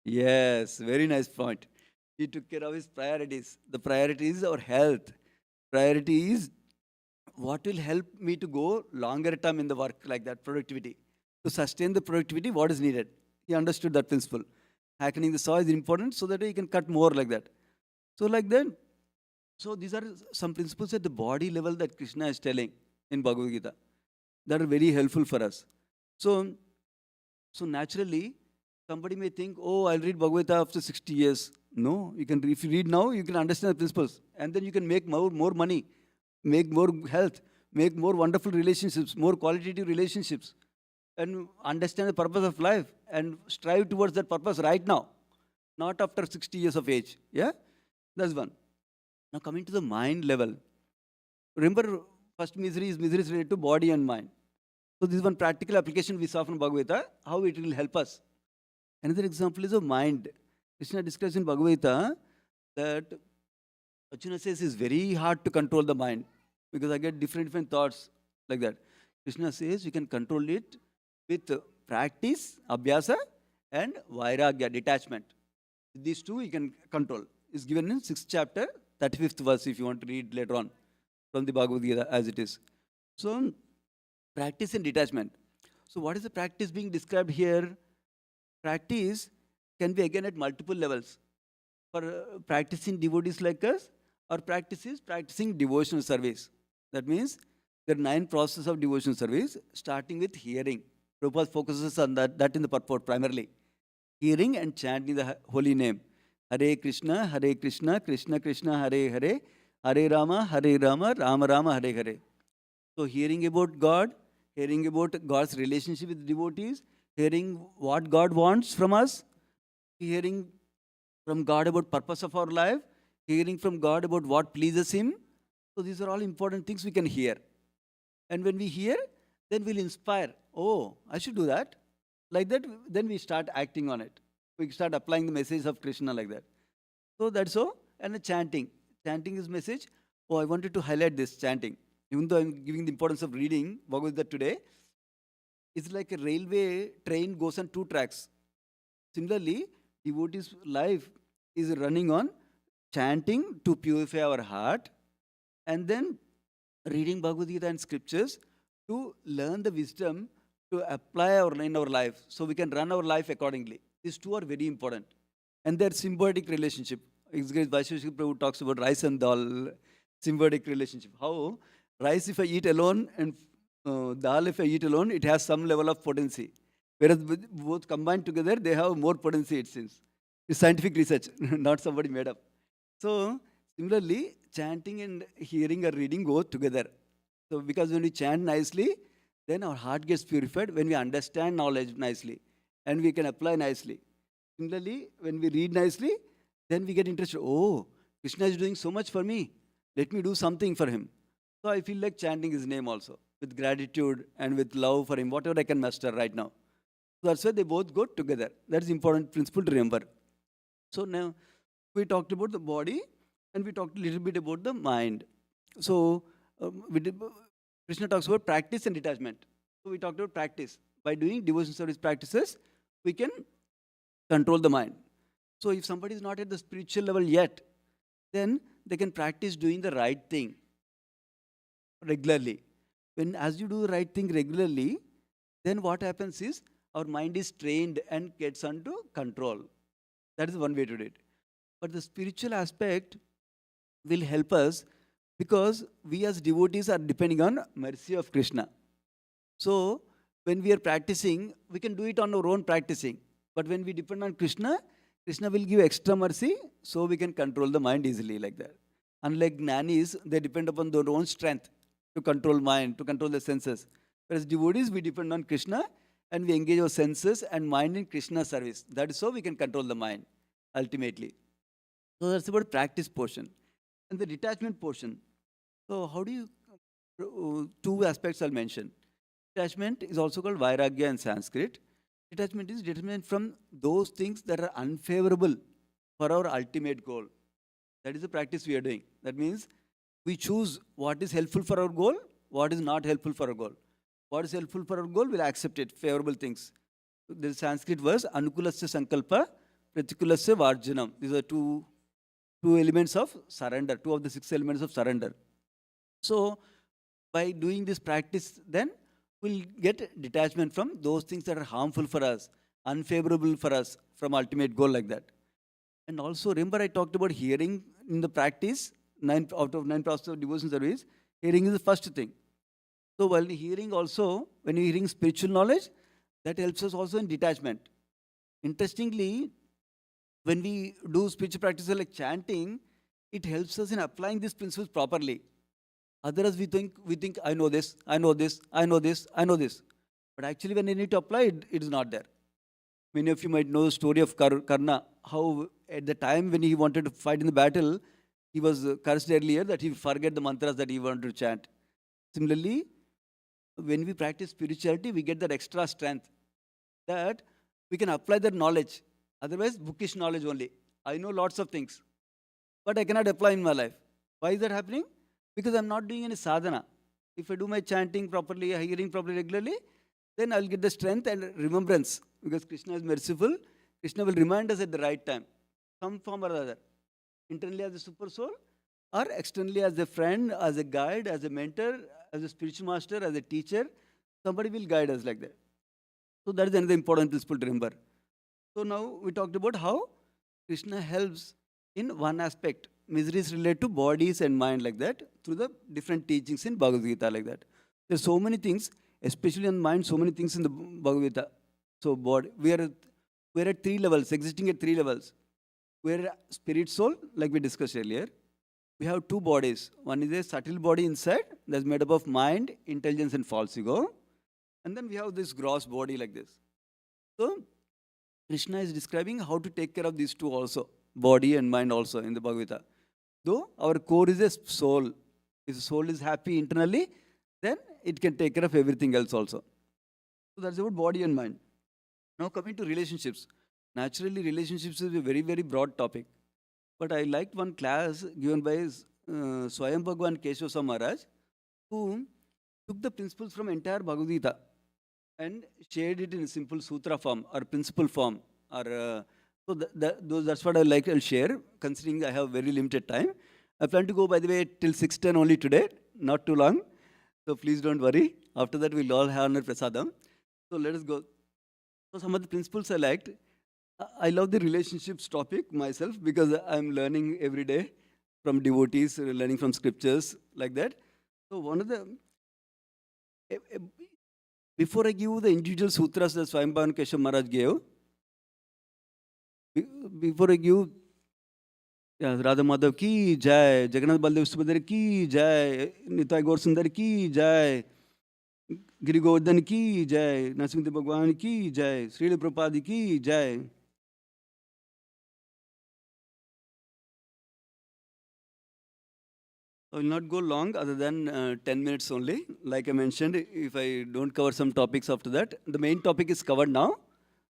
Yes, very nice point. He took care of his priorities. The priority is our health. Priority is what will help me to go longer term in the work like that, productivity. To sustain the productivity, what is needed? He understood that principle. Hackening the saw is important so that he can cut more like that. So like that, so these are some principles at the body level that Krishna is telling in Bhagavad Gita that are very helpful for us. So naturally, somebody may think, oh, I'll read Bhagavad Gita after 60 years. No, you can. If you read now, you can understand the principles. And then you can make more money, make more health, make more wonderful relationships, more qualitative relationships, and understand the purpose of life and strive towards that purpose right now, not after 60 years of age. Yeah? That's one. Now coming to the mind level. Remember, first misery is related to body and mind. So this is one practical application we saw from Bhagavad Gita, how it will help us. Another example is of mind. Krishna describes in Bhagavad Gita that Arjuna says it's very hard to control the mind because I get different thoughts like that. Krishna says you can control it with practice, abhyasa, and vairagya, detachment. These two you can control. It's given in 6th chapter, 35th verse, if you want to read later on from the Bhagavad Gita as it is. So, practice and detachment. So, what is the practice being described here? Practice can be again at multiple levels. For practicing devotees like us, or practice is practicing devotional service. That means there are 9 processes of devotional service, starting with hearing. Prabhupada focuses on that in the purport primarily. Hearing and chanting the holy name. Hare Krishna, Krishna Krishna, Hare Hare, Hare Rama, Rama Rama, Hare Hare. So hearing about God, hearing about God's relationship with devotees, hearing what God wants from us, hearing from God about purpose of our life, hearing from God about what pleases Him. So these are all important things we can hear. And when we hear, then we'll inspire. Oh, I should do that. Like that, then we start acting on it. We start applying the message of Krishna like that. So that's so. And the chanting. Chanting is message. Oh, I wanted to highlight this chanting. Even though I'm giving the importance of reading Bhagavad Gita today, it's like a railway train goes on 2 tracks. Similarly, devotee's life is running on chanting to purify our heart, and then reading Bhagavad Gita and scriptures to learn the wisdom to apply in our life, so we can run our life accordingly. These two are very important, and their symbiotic relationship. Vaisheshika Prabhu talks about rice and dal, symbiotic relationship. How rice, if I eat alone, and dal, if I eat alone, it has some level of potency. Whereas both combined together, they have more potency, it seems. It's scientific research, not somebody made up. So, similarly, chanting and hearing or reading go together. So, because when we chant nicely, then our heart gets purified. When we understand knowledge nicely, and we can apply nicely. Similarly, when we read nicely, then we get interested. Oh, Krishna is doing so much for me. Let me do something for him. So I feel like chanting his name also, with gratitude and with love for him, whatever I can master right now. So that's why they both go together. That's important principle to remember. So now we talked about the body and we talked a little bit about the mind. So Krishna talks about practice and detachment. So we talked about practice. By doing devotion service practices, we can control the mind. So if somebody is not at the spiritual level yet, then they can practice doing the right thing regularly. As you do the right thing regularly, then what happens is our mind is trained and gets under control. That is one way to do it. But the spiritual aspect will help us because we as devotees are depending on mercy of Krishna. So when we are practicing, we can do it on our own practicing. But when we depend on Krishna, Krishna will give extra mercy so we can control the mind easily like that. Unlike jnanis, they depend upon their own strength to control mind, to control the senses. Whereas devotees, we depend on Krishna and we engage our senses and mind in Krishna's service. That is so we can control the mind ultimately. So that's about practice portion. And the detachment portion. So how do you, 2 aspects I'll mention. Detachment is also called vairagya in Sanskrit. Detachment is detachment from those things that are unfavorable for our ultimate goal. That is the practice we are doing. That means we choose what is helpful for our goal, what is not helpful for our goal. What is helpful for our goal, we'll accept it, favorable things. There is Sanskrit verse, anukulasya sankalpa, pratikulasya varjanam. These are two elements of surrender, 2 of the 6 elements of surrender. So by doing this practice, then we'll get detachment from those things that are harmful for us, unfavorable for us, from ultimate goal like that. And also, remember I talked about hearing in the practice, 9 out of 9 processes of devotion service, hearing is the first thing. So while hearing also, when you're hearing spiritual knowledge, that helps us also in detachment. Interestingly, when we do spiritual practices like chanting, it helps us in applying these principles properly. Otherwise, we think, I know this, I know this, I know this, I know this. But actually, when you need to apply it, it is not there. Many of you might know the story of Karna, how at the time when he wanted to fight in the battle, he was cursed earlier that he forget the mantras that he wanted to chant. Similarly, when we practice spirituality, we get that extra strength that we can apply that knowledge. Otherwise, bookish knowledge only. I know lots of things, but I cannot apply in my life. Why is that happening? Because I'm not doing any sadhana. If I do my chanting properly, hearing properly regularly, then I'll get the strength and remembrance. Because Krishna is merciful, Krishna will remind us at the right time, some form or other. Internally as a super soul, or externally as a friend, as a guide, as a mentor, as a spiritual master, as a teacher, somebody will guide us like that. So that is another important principle to remember. So now we talked about how Krishna helps in one aspect. Miseries relate to bodies and mind like that through the different teachings in Bhagavad Gita like that. There's so many things, especially on mind, so many things in the Bhagavad Gita. So body, we are at three levels, existing at three levels. We are spirit soul, like we discussed earlier. We have two bodies. One is a subtle body inside that's made up of mind, intelligence, and false ego. And then we have this gross body like this. So Krishna is describing how to take care of these two also, body and mind also in the Bhagavad Gita. Though our core is a soul. If the soul is happy internally, then it can take care of everything else also. So that's about body and mind. Now coming to relationships. Naturally, relationships is a very, very broad topic. But I liked one class given by Swayam Bhagwan Keshava Maharaj, who took the principles from entire Bhagavad Gita and shared it in a simple sutra form or principle form. That's what I'll share, considering I have very limited time. I plan to go, by the way, till 6:10 only today, not too long. So please don't worry. After that, we'll all have our prasadam. So let us go. So some of the principles I liked. I love the relationships topic myself because I'm learning every day from devotees, learning from scriptures like that. So one of the before I give the individual sutras that Swayambhavan Keshav Maharaj gave, before I give Radha Madhav ki jai, Jagannath Baldev Subhadra ki jai, Nitai Gaur Sundar ki jai, Giri Govardhan ki jai, Narasimha Bhagwan ki jai, Srila Prabhupada ki jai. I will not go long other than 10 minutes only. Like I mentioned, if I don't cover some topics after that, the main topic is covered now.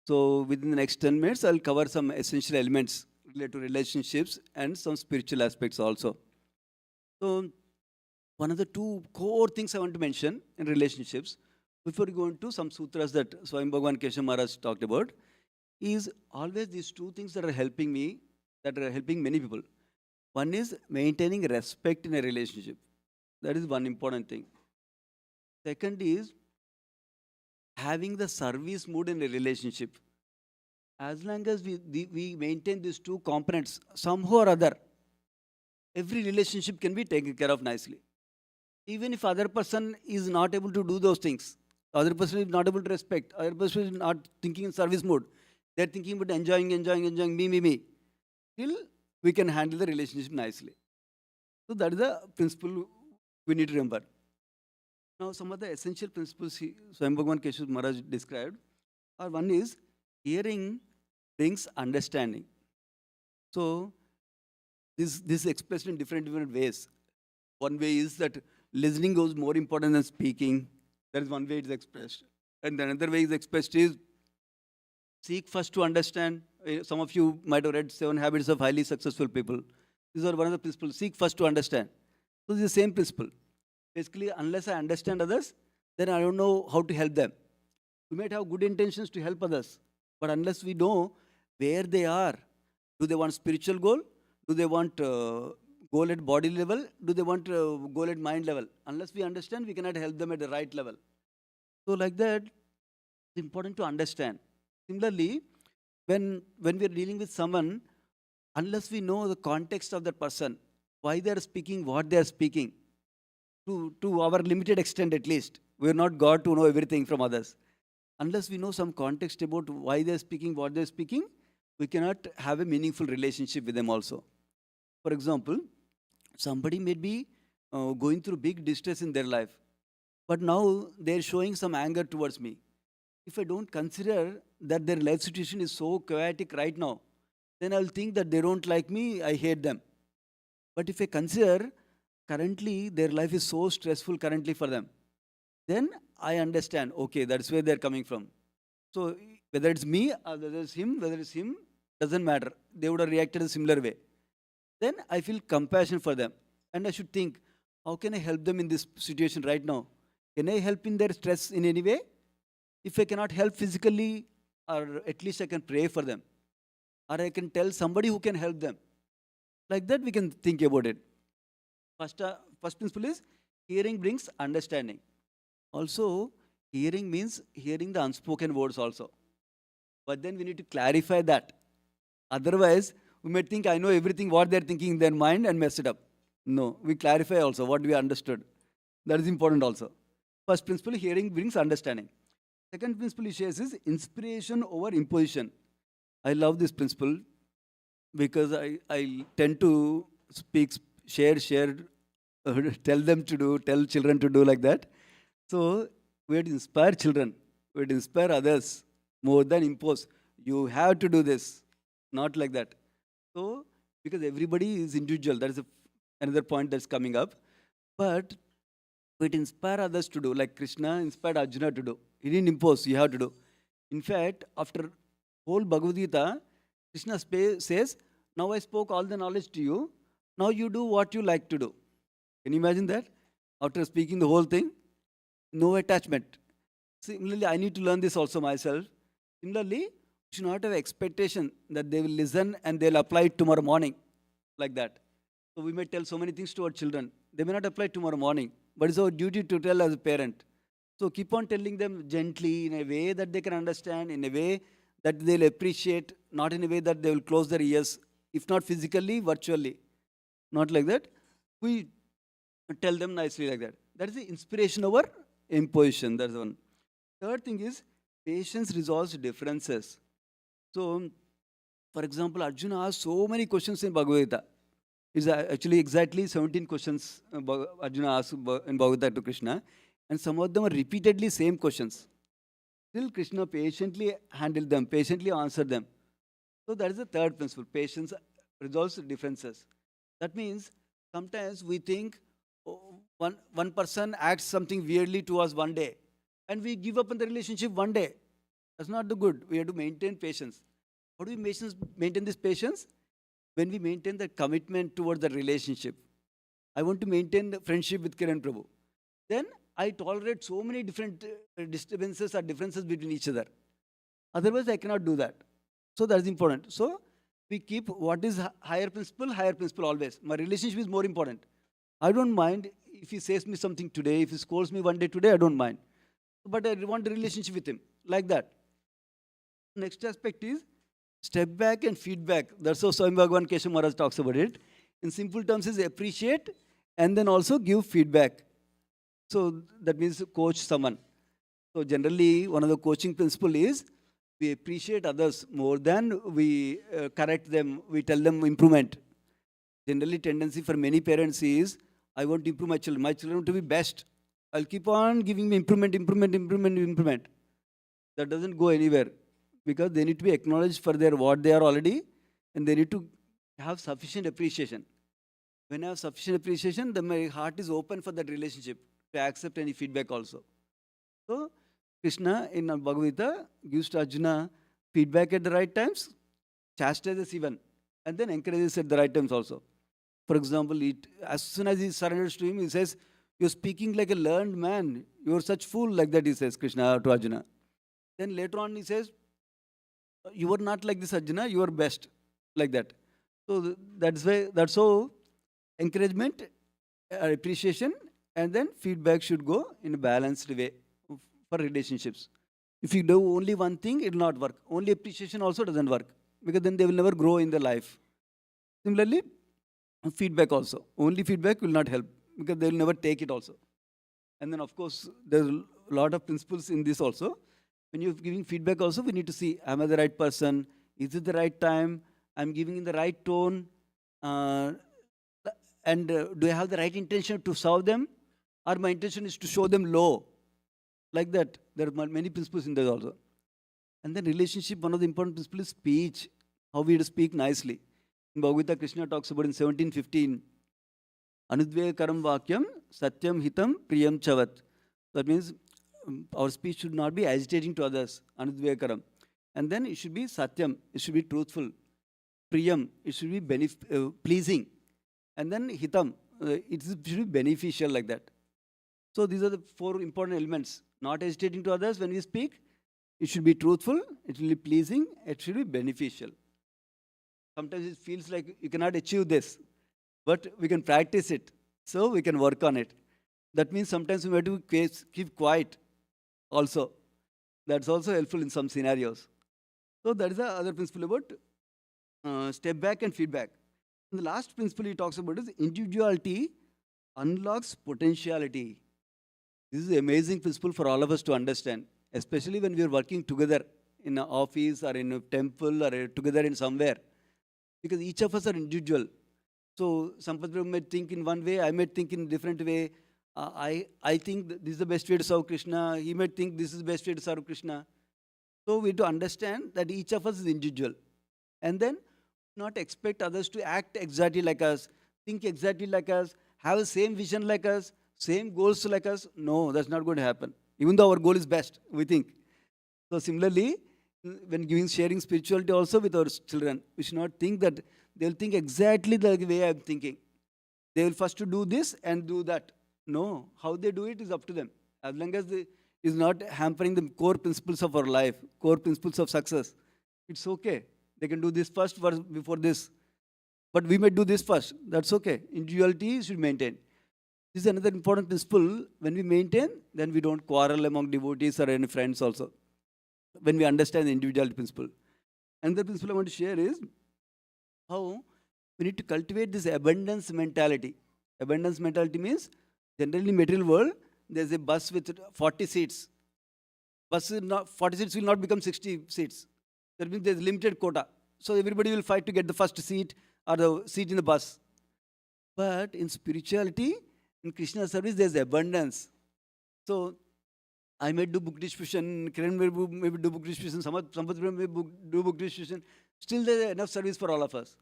So within the next 10 minutes, I'll cover some essential elements related to relationships and some spiritual aspects also. So one of the two core things I want to mention in relationships, before we go into some sutras that Swayam Bhagwan Keshav Maharaj talked about, is always these two things that are helping me, that are helping many people. One is maintaining respect in a relationship. That is one important thing. Second is having the service mood in a relationship. As long as we maintain these two components, somehow or other, every relationship can be taken care of nicely. Even if other person is not able to do those things, other person is not able to respect, other person is not thinking in service mode, they're thinking about enjoying, me. Still, we can handle the relationship nicely. So that is the principle we need to remember. Now, some of the essential principles Swayam Bhagwan Keshav Maharaj described are: one is hearing brings understanding. So this is expressed in different ways. One way is that listening goes more important than speaking. That is one way it is expressed. And another way is expressed is seek first to understand. Some of you might have read 7 Habits of Highly Successful People. These are one of the principles. Seek first to understand. So it's the same principle. Basically, unless I understand others, then I don't know how to help them. We might have good intentions to help others, but unless we know where they are, do they want spiritual goal? Do they want goal at body level? Do they want goal at mind level? Unless we understand, we cannot help them at the right level. So like that, it's important to understand. Similarly, when we are dealing with someone, unless we know the context of that person, why they are speaking, what they are speaking, to our limited extent at least, we are not God to know everything from others. Unless we know some context about why they are speaking, what they are speaking, we cannot have a meaningful relationship with them also. For example, somebody may be going through big distress in their life, but now they are showing some anger towards me. If I don't consider that their life situation is so chaotic right now, then I will think that they don't like me, I hate them. But if I consider currently their life is so stressful currently for them, then I understand, okay, that's where they're coming from. So whether it's me or whether it's him, doesn't matter. They would have reacted a similar way. Then I feel compassion for them. And I should think, how can I help them in this situation right now? Can I help in their stress in any way? If I cannot help physically, or at least I can pray for them, or I can tell somebody who can help them. Like that, we can think about it. First principle is hearing brings understanding. Also, hearing means hearing the unspoken words also. But then we need to clarify that. Otherwise, we may think I know everything what they're thinking in their mind and mess it up. No, we clarify also what we understood. That is important also. First principle, hearing brings understanding. Second principle he shares is inspiration over imposition. I love this principle because I tend to speak, share, tell them to do, tell children to do like that. So we have to inspire children, we have to inspire others more than impose. You have to do this, not like that. So because everybody is individual, that is another point that's coming up. But we inspire others to do, like Krishna inspired Arjuna to do. He didn't impose, you have to do. In fact, after whole Bhagavad Gita, Krishna says, now I spoke all the knowledge to you, now you do what you like to do. Can you imagine that? After speaking the whole thing, no attachment. Similarly, I need to learn this also myself. Similarly, you should not have expectation that they will listen and they'll apply it tomorrow morning, like that. So we may tell so many things to our children. They may not apply tomorrow morning, but it's our duty to tell as a parent. So keep on telling them gently, in a way that they can understand, in a way that they'll appreciate, not in a way that they will close their ears, if not physically, virtually. Not like that. We tell them nicely like that. That is the inspiration over imposition. That's one. Third thing is patience resolves differences. So, for example, Arjuna asked so many questions in Bhagavad Gita. It's actually exactly 17 questions Arjuna asked in Bhagavad Gita to Krishna, and some of them are repeatedly same questions. Still, Krishna patiently handled them, patiently answered them. So that is the third principle. Patience resolves differences. That means sometimes we think one person acts something weirdly to us one day, and we give up on the relationship one day. That's not the good. We have to maintain patience. How do we maintain this patience? When we maintain the commitment towards the relationship. I want to maintain the friendship with Kiran Prabhu. Then I tolerate so many different disturbances or differences between each other. Otherwise, I cannot do that. So that's important. So we keep what is higher principle always. My relationship is more important. I don't mind if he says me something today, if he scolds me one day today, I don't mind. But I want a relationship with him, like that. Next aspect is step back and feedback. That's how Swami Bhagavan Keshav Maharaj talks about it. In simple terms is appreciate and then also give feedback. So that means coach someone. So generally one of the coaching principle is we appreciate others more than we correct them, we tell them improvement. Generally tendency for many parents is, I want to improve my children to be best. I'll keep on giving me improvement. That doesn't go anywhere because they need to be acknowledged for what they are already, and they need to have sufficient appreciation. When I have sufficient appreciation, then my heart is open for that relationship to accept any feedback also. So Krishna in Bhagavad Gita gives to Arjuna feedback at the right times, chastises even, and then encourages at the right times also. For example, as soon as he surrenders to him, he says, you're speaking like a learned man. You're such fool, like that he says, Krishna to Arjuna. Then later on he says, you are not like this, Arjuna, you are best, like that. So that's how encouragement, appreciation, and then feedback should go in a balanced way for relationships. If you do only one thing, it will not work. Only appreciation also doesn't work because then they will never grow in their life. Similarly, feedback also. Only feedback will not help because they will never take it also. And then of course, there's a lot of principles in this also. When you're giving feedback also, we need to see, am I the right person? Is it the right time? I'm giving in the right tone. And do I have the right intention to serve them? Or my intention is to show them low? Like that. There are many principles in there also. And then relationship, one of the important principles is speech. How we speak nicely. In Bhagavad Gita, Krishna talks about in 17:15, Anudvekaram vakyam satyam hitam priyam chavat. That means our speech should not be agitating to others. Anudvekaram. And then it should be satyam. It should be truthful. Priyam. It should be pleasing. And then hitam. It should be beneficial like that. So these are the four important elements. Not hesitating to others when we speak. It should be truthful. It should be pleasing. It should be beneficial. Sometimes it feels like you cannot achieve this, but we can practice it. So we can work on it. That means sometimes we have to keep quiet also. That's also helpful in some scenarios. So that is the other principle about step back and feedback. And the last principle he talks about is individuality unlocks potentiality. This is an amazing principle for all of us to understand, especially when we are working together in an office or in a temple or together in somewhere. Because each of us are individual. So Sampath Prabhu might think in one way, I might think in a different way. I think this is the best way to serve Krishna. He might think this is the best way to serve Krishna. So we have to understand that each of us is individual. And then not expect others to act exactly like us, think exactly like us, have the same vision like us, same goals like us. No, that's not going to happen. Even though our goal is best, we think. So similarly, when sharing spirituality also with our children, we should not think that they'll think exactly the way I'm thinking. They will first to do this and do that. No, how they do it is up to them. As long as it is not hampering the core principles of our life, core principles of success, it's okay. They can do this first before this. But we may do this first. That's okay. Individuality should maintain. This is another important principle. When we maintain, then we don't quarrel among devotees or any friends also. When we understand the individuality principle. Another principle I want to share is how we need to cultivate this abundance mentality. Abundance mentality means, generally in material world, there's a bus with 40 seats. 40 seats will not become 60 seats. That means there's limited quota. So everybody will fight to get the first seat or the seat in the bus. But in spirituality, in Krishna service, there's abundance. So I may do book distribution, Kiran may do book distribution, Sampath may do book distribution. Still there's enough service for all of us.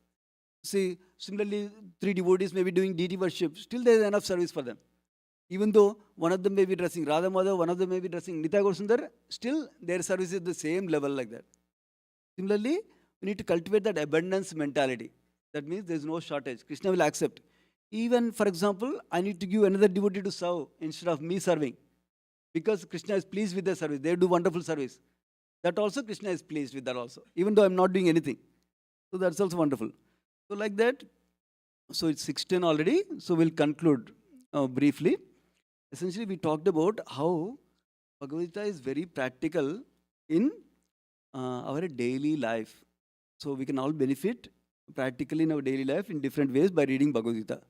See, similarly, 3 devotees may be doing deity worship. Still there's enough service for them. Even though one of them may be dressing Radha Madhav, one of them may be dressing Nitya Gaurasundar, still their service is the same level like that. Similarly, we need to cultivate that abundance mentality. That means there's no shortage. Krishna will accept. Even, for example, I need to give another devotee to serve instead of me serving. Because Krishna is pleased with their service. They do wonderful service. That also Krishna is pleased with that also. Even though I'm not doing anything. So that's also wonderful. So like that, so it's 16 already. So we'll conclude briefly. Essentially, we talked about how Bhagavad Gita is very practical in our daily life. So we can all benefit practically in our daily life in different ways by reading Bhagavad Gita.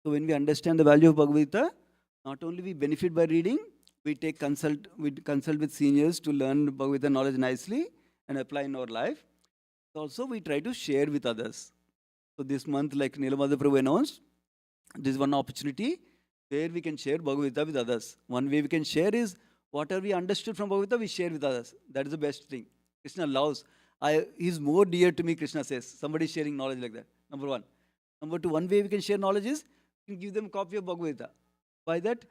So when we understand the value of Bhagavad Gita, not only we benefit by reading, we consult with seniors to learn Bhagavad Gita knowledge nicely and apply in our life. Also, we try to share with others. So this month, like Nilamada Prabhu announced, this is one opportunity where we can share Bhagavad Gita with others. One way we can share is whatever we understood from Bhagavad Gita, we share with others. That is the best thing. Krishna loves. He's more dear to me, Krishna says. Somebody sharing knowledge like that. Number 1. Number 2, one way we can share knowledge is we can give them a copy of Bhagavad Gita. By that,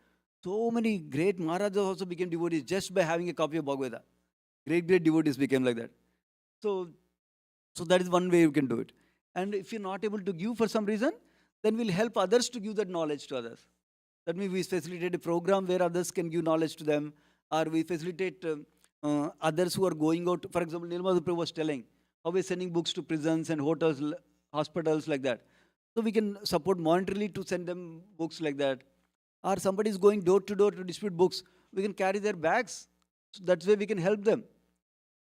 so many great Maharajas also became devotees just by having a copy of Bhagavad Gita. Great devotees became like that. So that is one way we can do it. And if you're not able to give for some reason, then we'll help others to give that knowledge to others. That means we facilitate a program where others can give knowledge to them, or we facilitate others who are going out. For example, Nilma Prabhu was telling how we're sending books to prisons and hotels, hospitals like that. So we can support monetarily to send them books like that. Or somebody is going door to door to distribute books, we can carry their bags. So that's where we can help them.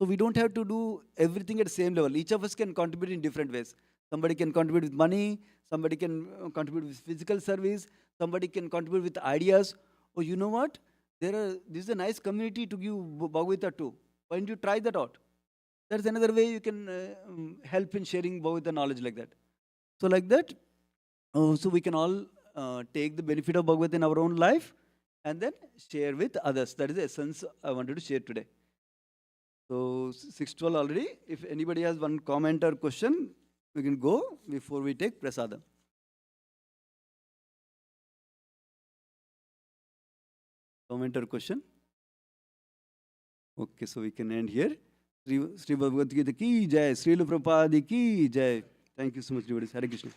So we don't have to do everything at the same level. Each of us can contribute in different ways. Somebody can contribute with money, somebody can contribute with physical service, somebody can contribute with ideas. Oh, you know what? This is a nice community to give Bhagavad Gita to. Why don't you try that out? That's another way you can help in sharing Bhagavad Gita knowledge like that. So like that, so we can all take the benefit of Bhagavad Gita in our own life and then share with others. That is the essence I wanted to share today. So 6:12 already. If anybody has one comment or question, we can go before we take prasadam. comment or question? Okay, so we can end here. Sri Bhagavad Gita ki jai, Srila Prabhupada ki jai. Thank you so much, devotees. Hare Krishna.